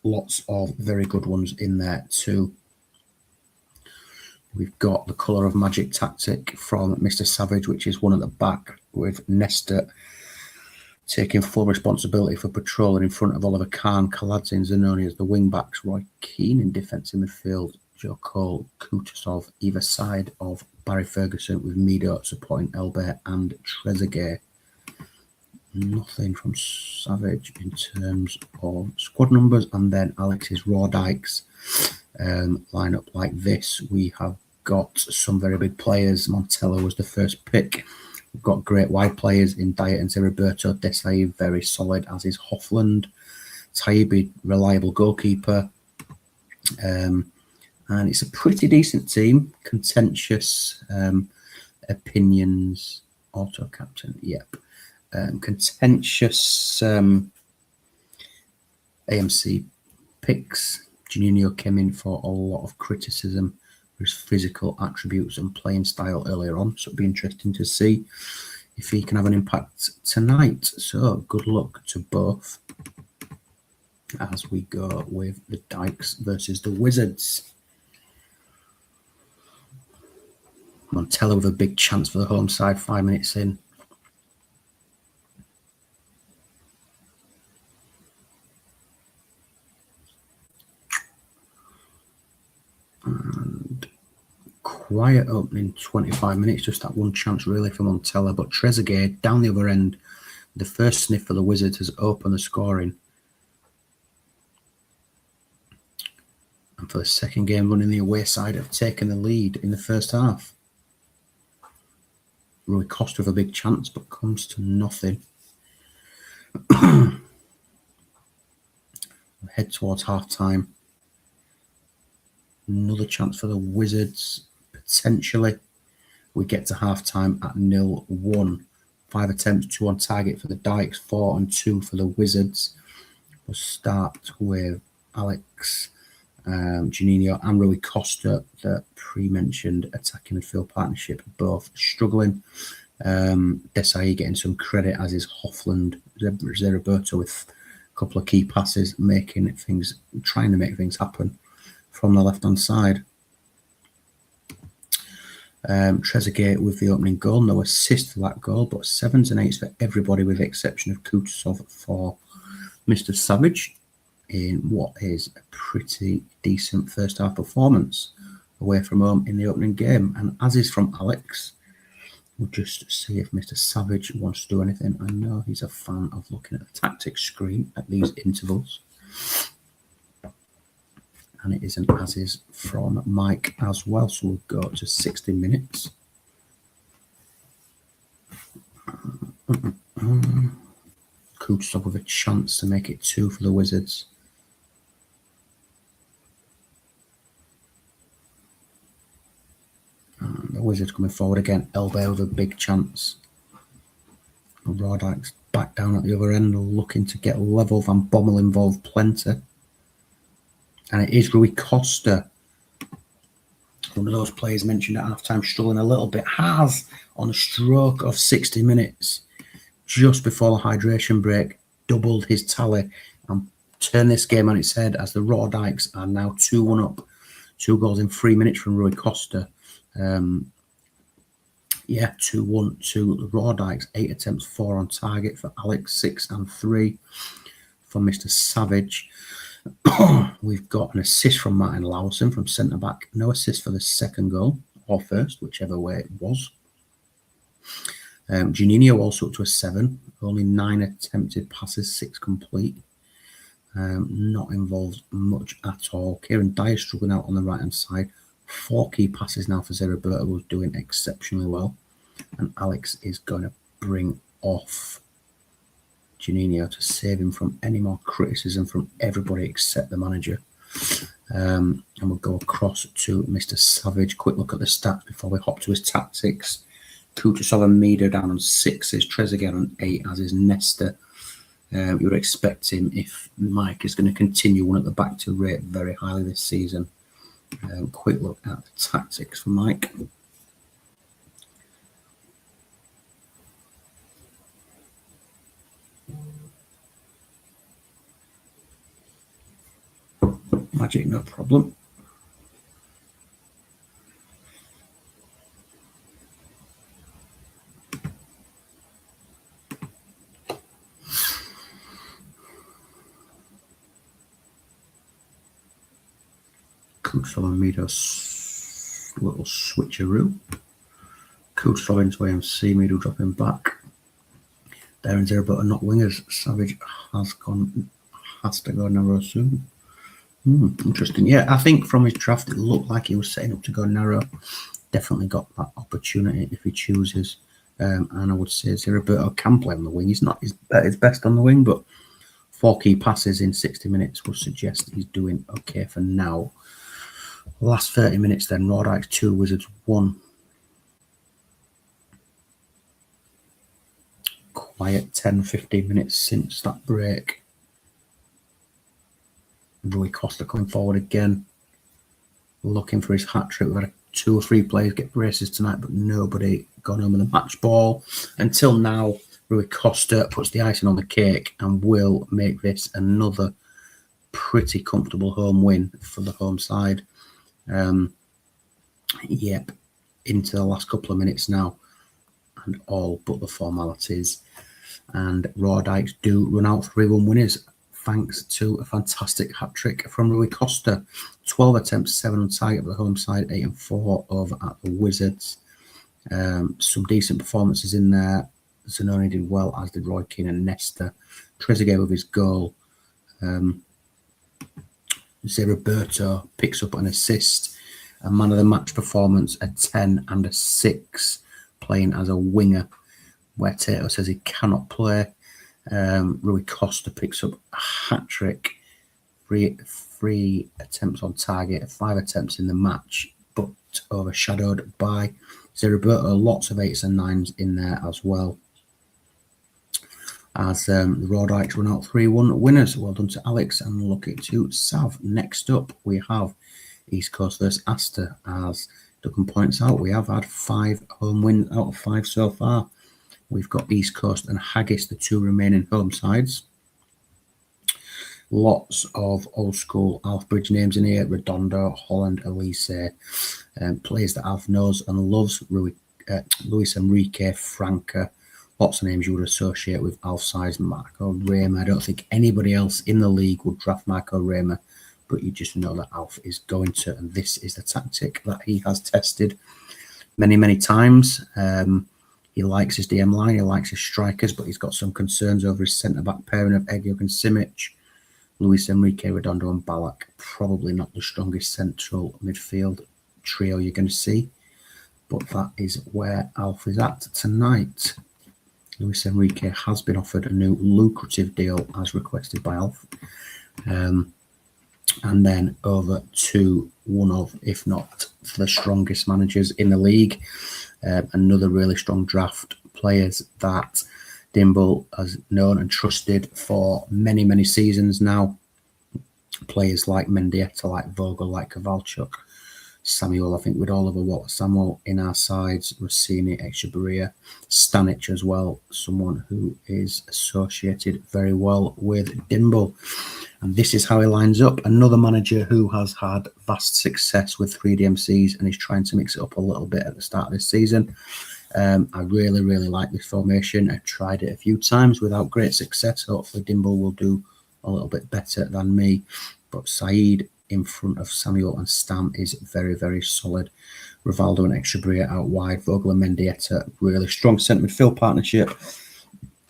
lots of very good ones in there too. We've got the Colour of Magic tactic from Mr. Savage, which is one at the back, with Nestor taking full responsibility for patrolling in front of Oliver Kahn. Kaladze and Zanoni as the wing-backs. Roy Keane in defensive midfield. Joe Cole, Kutasov, either side of Barry Ferguson, with Mido supporting Elbert and Trezeguet. Nothing from Savage in terms of squad numbers. And then Alex's Raw Dykes line up like this. We have got some very big players. Montella was the first pick. We've got great wide players in Diet and Roberto. Desai, very solid, as is Hoffland. Taibi, reliable goalkeeper. And it's a pretty decent team. Contentious opinions. Auto captain, yep. Contentious AMC picks. Juninho came in for a lot of criticism for his physical attributes and playing style earlier on, so it'll be interesting to see if he can have an impact tonight. So good luck to both as we go with the Dykes versus the Wizards. Montella with a big chance for the home side 5 minutes in. And quiet opening 25 minutes, just that one chance really for Montella. But Trezeguet down the other end, the first sniff for the Wizards has opened the scoring. And for the second game running, the away side have taken the lead in the first half. Rui Costa with a big chance, but comes to nothing. Head towards half time. Another chance for the Wizards, potentially. We get to half-time at 0-1. 5 attempts, 2 on target for the Dykes, 4 and 2 for the Wizards. We'll start with Alex, Juninho and Rui Costa, the pre-mentioned attacking midfield partnership, both struggling. Desai getting some credit, as is Hoffland. Zeroberto with a couple of key passes, trying to make things happen from the left-hand side. Trezeguet with the opening goal, no assist for that goal, but 7s and 8s for everybody with the exception of Kutusov for Mr. Savage in what is a pretty decent first half performance away from home in the opening game. And as is from Alex, we'll just see if Mr. Savage wants to do anything. I know he's a fan of looking at the tactics screen at these intervals. And it is an as is from Mike as well. So we'll go to 60 minutes. Kutusov with a chance to make it 2 for the Wizards. And the Wizards coming forward again. Elbae with a big chance. Rodak's back down at the other end, looking to get level. Van Bommel involved plenty. And it is Rui Costa, one of those players mentioned at halftime, struggling a little bit, has on a stroke of 60 minutes, just before the hydration break, doubled his tally and turned this game on its head as the Raw Dykes are now 2-1 up. 2 goals in 3 minutes from Rui Costa. 2-1 to the Raw Dykes. 8 attempts, 4 on target for Alex, 6 and 3 for Mr. Savage. We've got an assist from Martin Lawson from centre-back. No assist for the second goal, or first, whichever way it was. Juninho also up to a 7. Only 9 attempted passes, 6 complete. Not involved much at all. Kieran Dyer struggling out on the right-hand side. 4 key passes now for Zeriberto, who's doing exceptionally well. And Alex is going to bring off Juninho to save him from any more criticism from everybody except the manager. And we'll go across to Mr. Savage. Quick look at the stats before we hop to his tactics. Kutusov and Mida down on 6s. Trezeguet on 8, as is Nesta. You would expect him, if Mike is going to continue one at the back, to rate very highly this season. Quick look at the tactics for Mike. Magic, no problem. Kutusov and Mido's little switcheroo. Kutusov into AMC, Mido dropping back. There and Zeriberto not wingers. Savage has to go narrow soon. Interesting. Yeah, I think from his draft it looked like he was setting up to go narrow. Definitely got that opportunity if he chooses. And I would say Zeriberto can play on the wing. He's not at his best on the wing, but 4 key passes in 60 minutes would suggest he's doing okay for now. Last 30 minutes then, Raw Dykes 2, Wizards 1. Quiet 10-15 minutes since that break. Rui Costa coming forward again, looking for his hat-trick. We've had 2 or 3 players get braces tonight, but nobody gone home with a match ball. Until now, Rui Costa puts the icing on the cake and will make this another pretty comfortable home win for the home side. Yep, into the last couple of minutes now, and all but the formalities. And Raw Dykes do run out 3-1 winners, thanks to a fantastic hat-trick from Rui Costa. 12 attempts, 7 on target for the home side, 8 and 4 over at the Wizards. Some decent performances in there. Zanoni did well, as did Roy Keane and Nesta. Trezeguet with his goal. Zeriberto picks up an assist. A man of the match performance, a 10 and a 6, playing as a winger, where Tato says he cannot play. Rui Costa picks up a hat-trick, 3 attempts on target, 5 attempts in the match, but overshadowed by Zeriberto. Lots of 8s and 9s in there as well. As the Raw Dykes run out 3-1 winners. Well done to Alex, and look at to Sav. Next up, we have East Coast versus Astor. As Duncan points out, we have had 5 home wins out of 5 so far. We've got East Coast and Haggis, the 2 remaining home sides. Lots of old school Alf Bridge names in here: Redondo, Holland, Elise, players that Alf knows and loves: Luis Enrique, Franca. Lots of names you would associate with Alf size. Marco Reyma. I don't think anybody else in the league would draft Marco Reyma, but you just know that Alf is going to, and this is the tactic that he has tested many times. He likes his DM line, he likes his strikers, but he's got some concerns over his centre-back pairing of Egiog and Simic. Luis Enrique, Redondo and Ballack, probably not the strongest central midfield trio you're going to see, but that is where Alf is at tonight. Luis Enrique has been offered a new lucrative deal as requested by Alf. And then over to one of, if not the strongest managers in the league. Another really strong draft, players that Dimble has known and trusted for many seasons now. Players like Mendieta, like Vogel, like Kovalchuk, Samuel, I think we'd all have a Walter Samuel in our sides, Rossini, Echevarria, Stanic as well, someone who is associated very well with Dimble. And this is how he lines up. Another manager who has had vast success with 3DMCs and is trying to mix it up a little bit at the start of this season. I really like this formation. I've tried it a few times without great success. Hopefully Dimble will do a little bit better than me. But Saeed in front of Samuel and Stam is very solid. Rivaldo and Echevarria out wide. Vogel and Mendieta, really strong centre midfield partnership.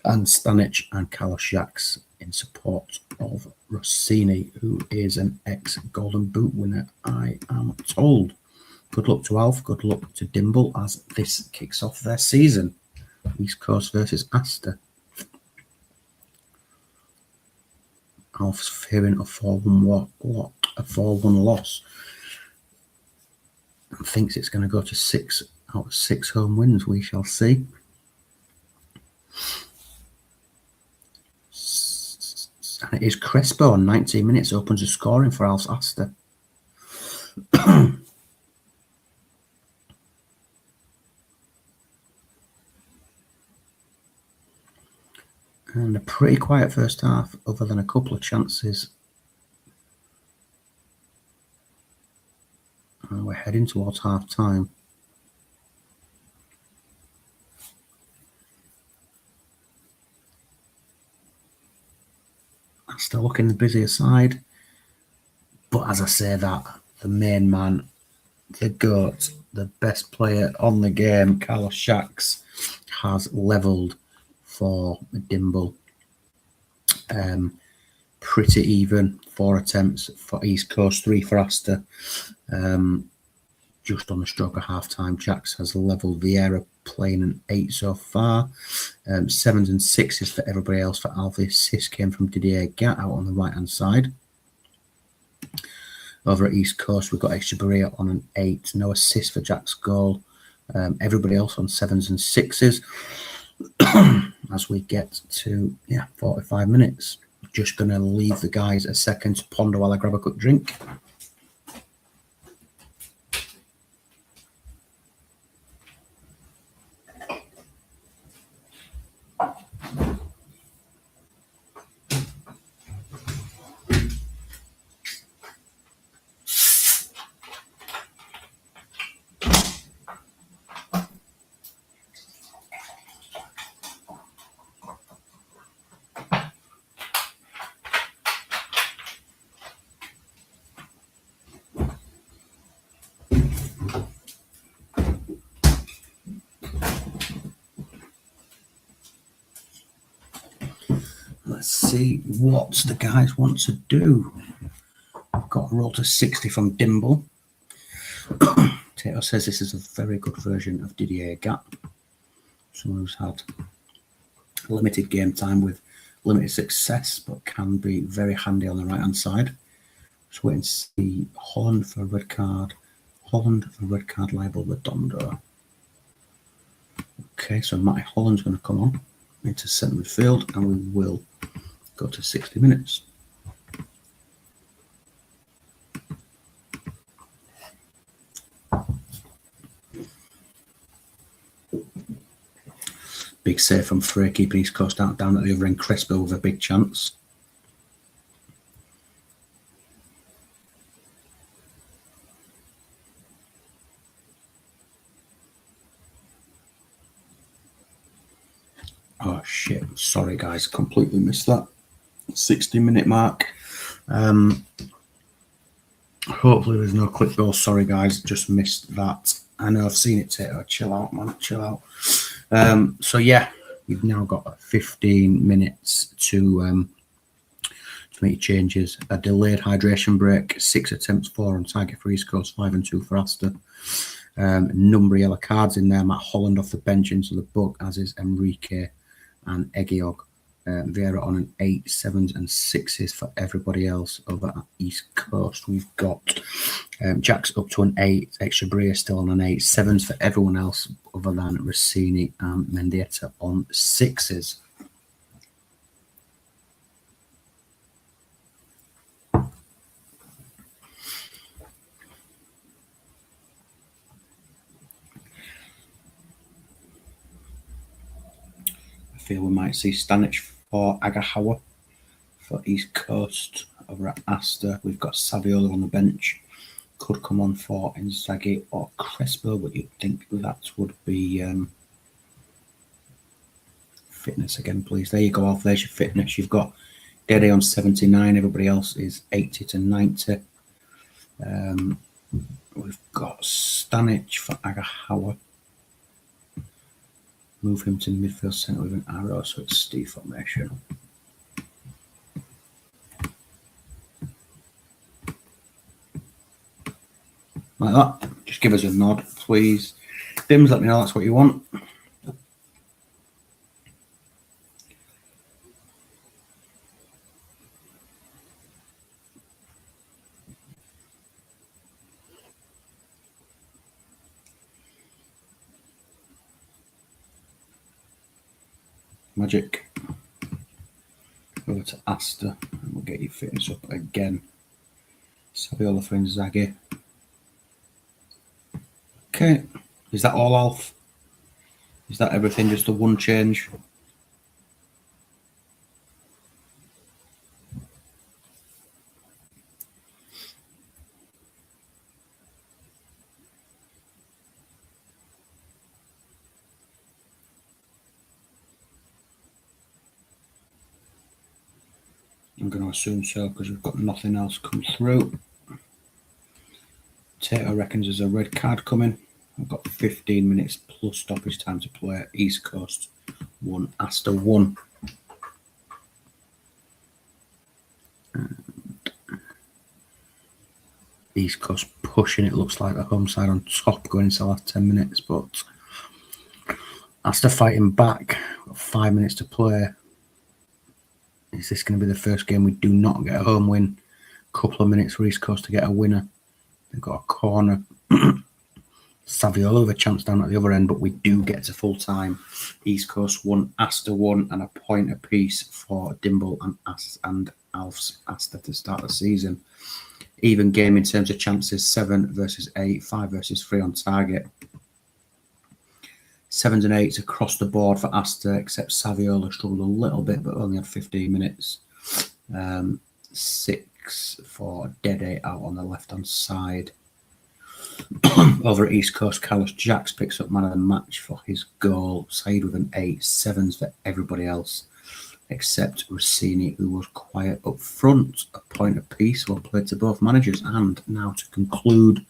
And Stanic and Kalashaks in support of Rossini, who is an ex-Golden Boot winner, I am told. Good luck to Alf, good luck to Dimble as this kicks off their season. East Coast versus Astor. Alf's fearing a 4-1 loss and thinks it's going to go to 6 out of 6 home wins. We shall see. And it is Crespo on 19 minutes opens the scoring for Alf's Astor. And a pretty quiet first half, other than a couple of chances. And we're heading towards half time. Still looking the busier side. But as I say that, the main man, the GOAT, the best player on the game, Carlos Shacks, has levelled for Dimble. Pretty even. 4 attempts for East Coast, 3 for Astor. Just on the stroke of half-time, Jacks has levelled Vieira, playing an 8 so far. 7s and 6s for everybody else. For Alf, the assist came from Didier Gat out on the right-hand side. Over at East Coast, we've got Echevarria on an 8. No assist for Jack's goal. Everybody else on 7s and 6s. As we get to 45 minutes. Just going to leave the guys a second to ponder while I grab a quick drink. Let's see what the guys want to do. I've got a roll to 60 from Dimble. Tato says this is a very good version of Didier Gat. Someone who's had limited game time with limited success, but can be very handy on the right-hand side. Just wait and see. Holland for a red card. Holland for a red card label Redondo. Okay, so Matty Holland's going to come on into centre midfield, and we will go to 60 minutes. Big save from Frey, keeping East Coast down at the other end. Crespo with a big chance. Oh shit! Sorry guys, completely missed that 60-minute mark. Hopefully there's no clip goal. Sorry guys, just missed that. I know I've seen it, Tato. Chill out, man. Chill out. So yeah, you've now got 15 minutes to make changes. A delayed hydration break, 6 attempts, 4 on target for East Coast, 5 and 2 for Astor. Number of yellow cards in there. Matt Holland off the bench into the book, as is Enrique and Egiog. Vieira on an 8, 7s and 6s for everybody else over at East Coast. We've got Jack's up to an 8, Exabria still on an 8, 7s for everyone else other than Rossini and Mendieta on 6s. I feel we might see Stanic for Agahawa for East Coast over at Astor. We've got Saviola on the bench. Could come on for Inzaghi or Crespo, but you'd think that would be fitness again, please. There you go, Alf. There's your fitness. You've got Dede on 79. Everybody else is 80 to 90. We've got Stanic for Agahawa. Move him to midfield centre with an arrow, so it's Steve formation. Like that. Just give us a nod, please. Dims, let me know that's what you want. Magic. Over to Astor, and we'll get you fitness up again. Saviola for Inzaghi. Okay, is that all, Alf? Is that everything? Just a one change? I'm going to assume so because we've got nothing else come through. Tato reckons there's a red card coming. I've got 15 minutes plus stoppage time to play. East Coast 1, Astor 1. East Coast pushing, it looks like the home side on top going into the last 10 minutes, but Astor fighting back. Got 5 minutes to play. Is this going to be the first game we do not get a home win? Couple of minutes for East Coast to get a winner. They've got a corner. Saviola with a chance down at the other end, but we do get to full time. East Coast 1, Astor 1, and a point apiece for Dimble and Alf's Astor to start the season. Even game in terms of chances, 7 versus 8, 5 versus 3 on target. 7s and 8s across the board for Astor, except Saviola struggled a little bit, but only had 15 minutes. 6 for Dede out on the left-hand side. Over at East Coast, Carlos Jacks picks up man of the match for his goal. Said with an 8, 7s for everybody else, except Rossini, who was quiet up front. A point apiece, well played to both managers. And now to conclude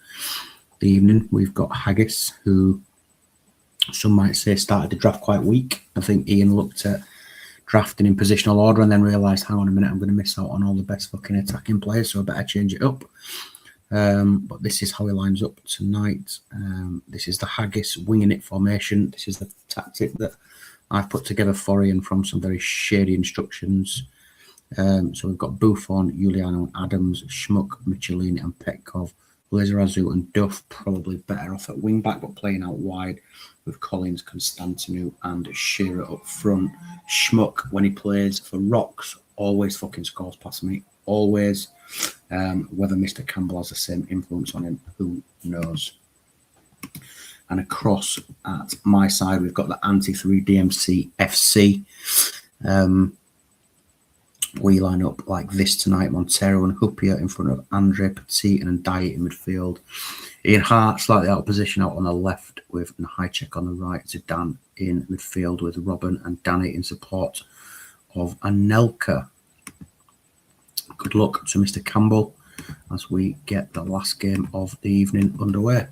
the evening, we've got Haggis, who some might say started the draft quite weak. I think Ian looked at drafting in positional order and then realised, hang on a minute, I'm going to miss out on all the best fucking attacking players, so I better change it up. But this is how he lines up tonight. This is the Haggis winging it formation. This is the tactic that I've put together for Ian from some very shady instructions. So we've got Buffon, Giuliano and Adams, Schmuck, Michelini and Petkov, Lizarazu and Duff probably better off at wing back, but playing out wide with Collins, Constantinu and Shearer up front. Schmuck, when he plays for Rocks, always fucking scores past me. Always. Whether Mr. Campbell has the same influence on him, who knows? And across at my side, we've got the Anti-3 DMC FC. We line up like this tonight: Montero and Huppier in front of Andre, Petit and Diet in midfield. Ian Hart slightly out of position out on the left with a high check on the right. Zidane in midfield with Robin and Danny in support of Anelka. Good luck to Mr. Campbell as we get the last game of the evening underway.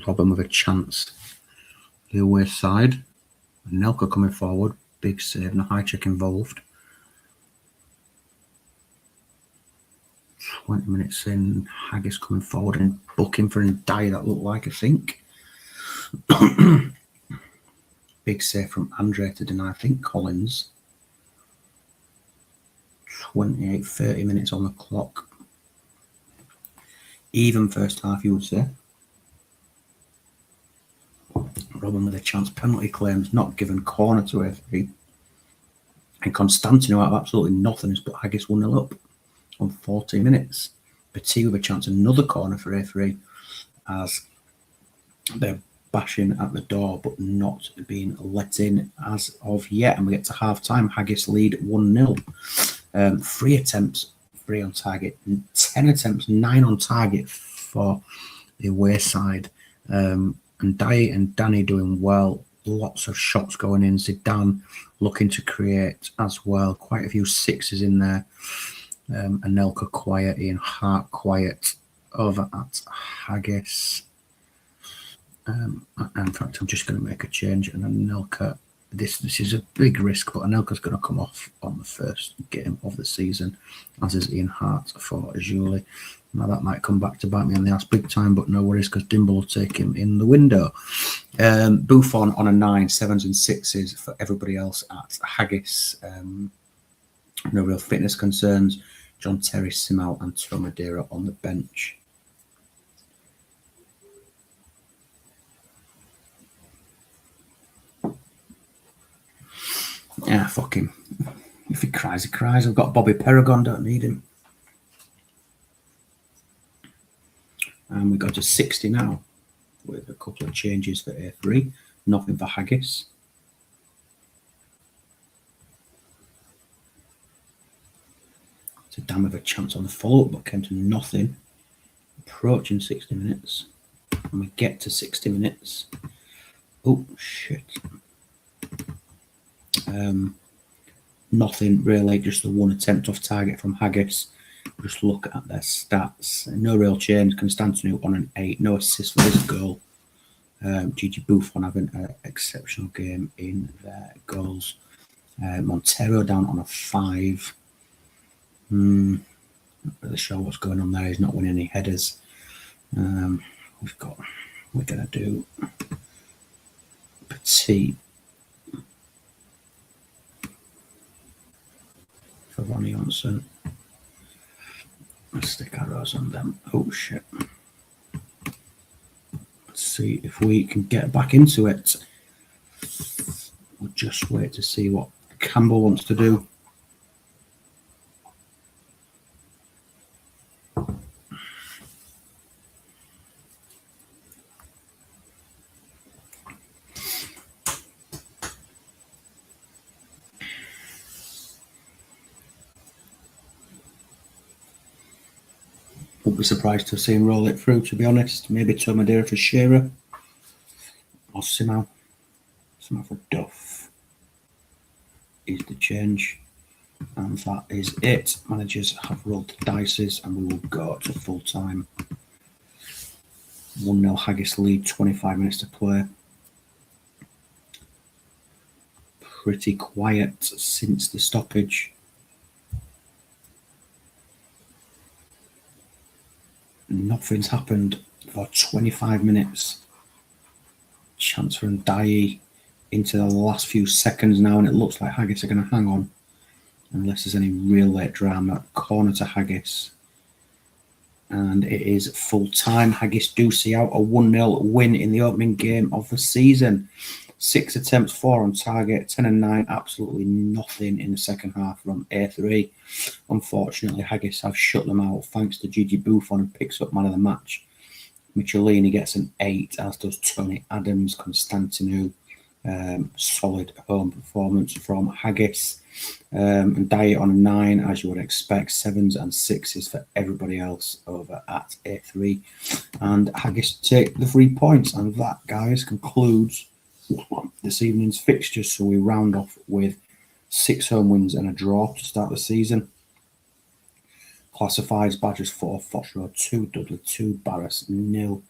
Robin with a chance the away side. Anelka coming forward, big save and a high check involved. 20 minutes in, Haggis coming forward and booking for a die that looked like, I think. Big save from Andre to deny, I think, Collins. 30 minutes on the clock. Even first half, you would say. Robin with a chance, penalty claims, not given, corner to A3. And Constantino out of absolutely nothing has put Haggis 1-0 up on 14 minutes. Petit with a chance, another corner for A3 as they're bashing at the door but not being let in as of yet. And we get to half time. Haggis lead 1-0. 3 attempts, 3 on target, 10 attempts, 9 on target for the away side. And Diet and Danny doing well. Lots of shots going in. Zidane looking to create as well. Quite a few sixes in there. Anelka quiet, Ian Hart quiet over at Haggis. In fact, I'm just going to make a change. And Anelka, this is a big risk, but Anelka's going to come off on the first game of the season, as is Ian Hart for Julie. Now that might come back to bite me on the ass big time, but no worries because Dimble will take him in the window. Buffon on a 9, 7s and 6s for everybody else at Haggis. No real fitness concerns. John Terry, Simao and Tomadera on the bench. Yeah, fuck him. If he cries, he cries. I've got Bobby Paragon, don't need him. And we got to 60 now with a couple of changes for A3. Nothing for Haggis. It's a damn of a chance on the follow-up, but came to nothing. Approaching 60 minutes. And we get to 60 minutes. Oh, shit. Nothing really, just the 1 attempt off target from Haggis. Just look at their stats. No real change. Constantino on an 8. No assist for this goal. GG Buffon having an exceptional game in their goals. Montero down on a 5. Not really sure what's going on there. He's not winning any headers. We're going to do Petit for Ronnie Johnson. Let's stick arrows on them. Oh shit. Let's see if we can get back into it. We'll just wait to see what Campbell wants to do. Won't be surprised to see him roll it through, to be honest. Maybe Tomadera for Shearer. Or Simao. Simao for Duff is the change. And that is it. Managers have rolled the dices and we will go to full time. 1-0 Haggis lead, 25 minutes to play. Pretty quiet since the stoppage. Nothing's happened for 25 minutes. Chance for Ndiaye into the last few seconds now, and it looks like Haggis are going to hang on unless there's any real late drama. Corner to Haggis, and it is full time. Haggis do see out a 1-0 win in the opening game of the season. 6 attempts, 4 on target, 10 and 9, absolutely nothing in the second half from A3. Unfortunately, Haggis have shut them out thanks to GG Buffon and picks up man of the match Michelini gets an 8, as does Tony Adams. Constantinou, solid home performance from Haggis. And Diet on a 9, as you would expect. 7s and 6s for everybody else over at A3. And Haggis take the 3 points. And that, guys, concludes this evening's fixtures. So we round off with 6 home wins and a draw to start the season. Classifieds: Badgers 4, Fox Road 2, Dudley 2, Barras 0.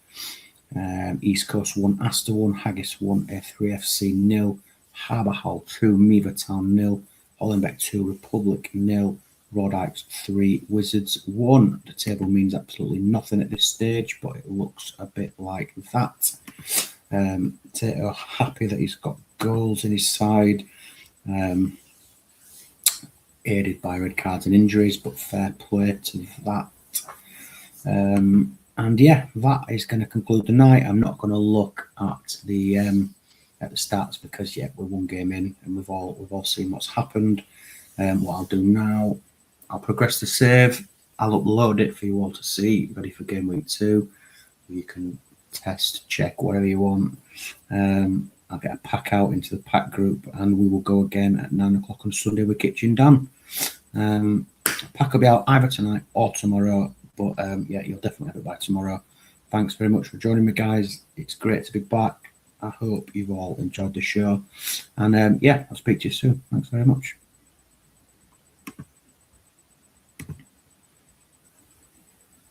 East Coast 1, Astor 1, Haggis 1, A3FC 0, Harbour Hall 2, Meavertown 0, Hollenbeck 2, Republic 0, Rhodikes 3, Wizards 1. The table means absolutely nothing at this stage, but it looks a bit like that. Tato happy that he's got goals in his side, aided by red cards and injuries, but fair play to that. And yeah, that is going to conclude the night. I'm not going to look at the stats because yeah, we're 1 game in and we've all seen what's happened. What I'll do now, I'll progress the save. I'll upload it for you all to see, ready for game week 2. You can test, check, whatever you want. I'll get a pack out into the pack group and we will go again at 9 o'clock on Sunday with Kitchen Dan. Pack will be out either tonight or tomorrow, but yeah, you'll definitely have it by tomorrow. Thanks very much for joining me, guys. It's great to be back. I hope you've all enjoyed the show. And yeah, I'll speak to you soon. Thanks very much.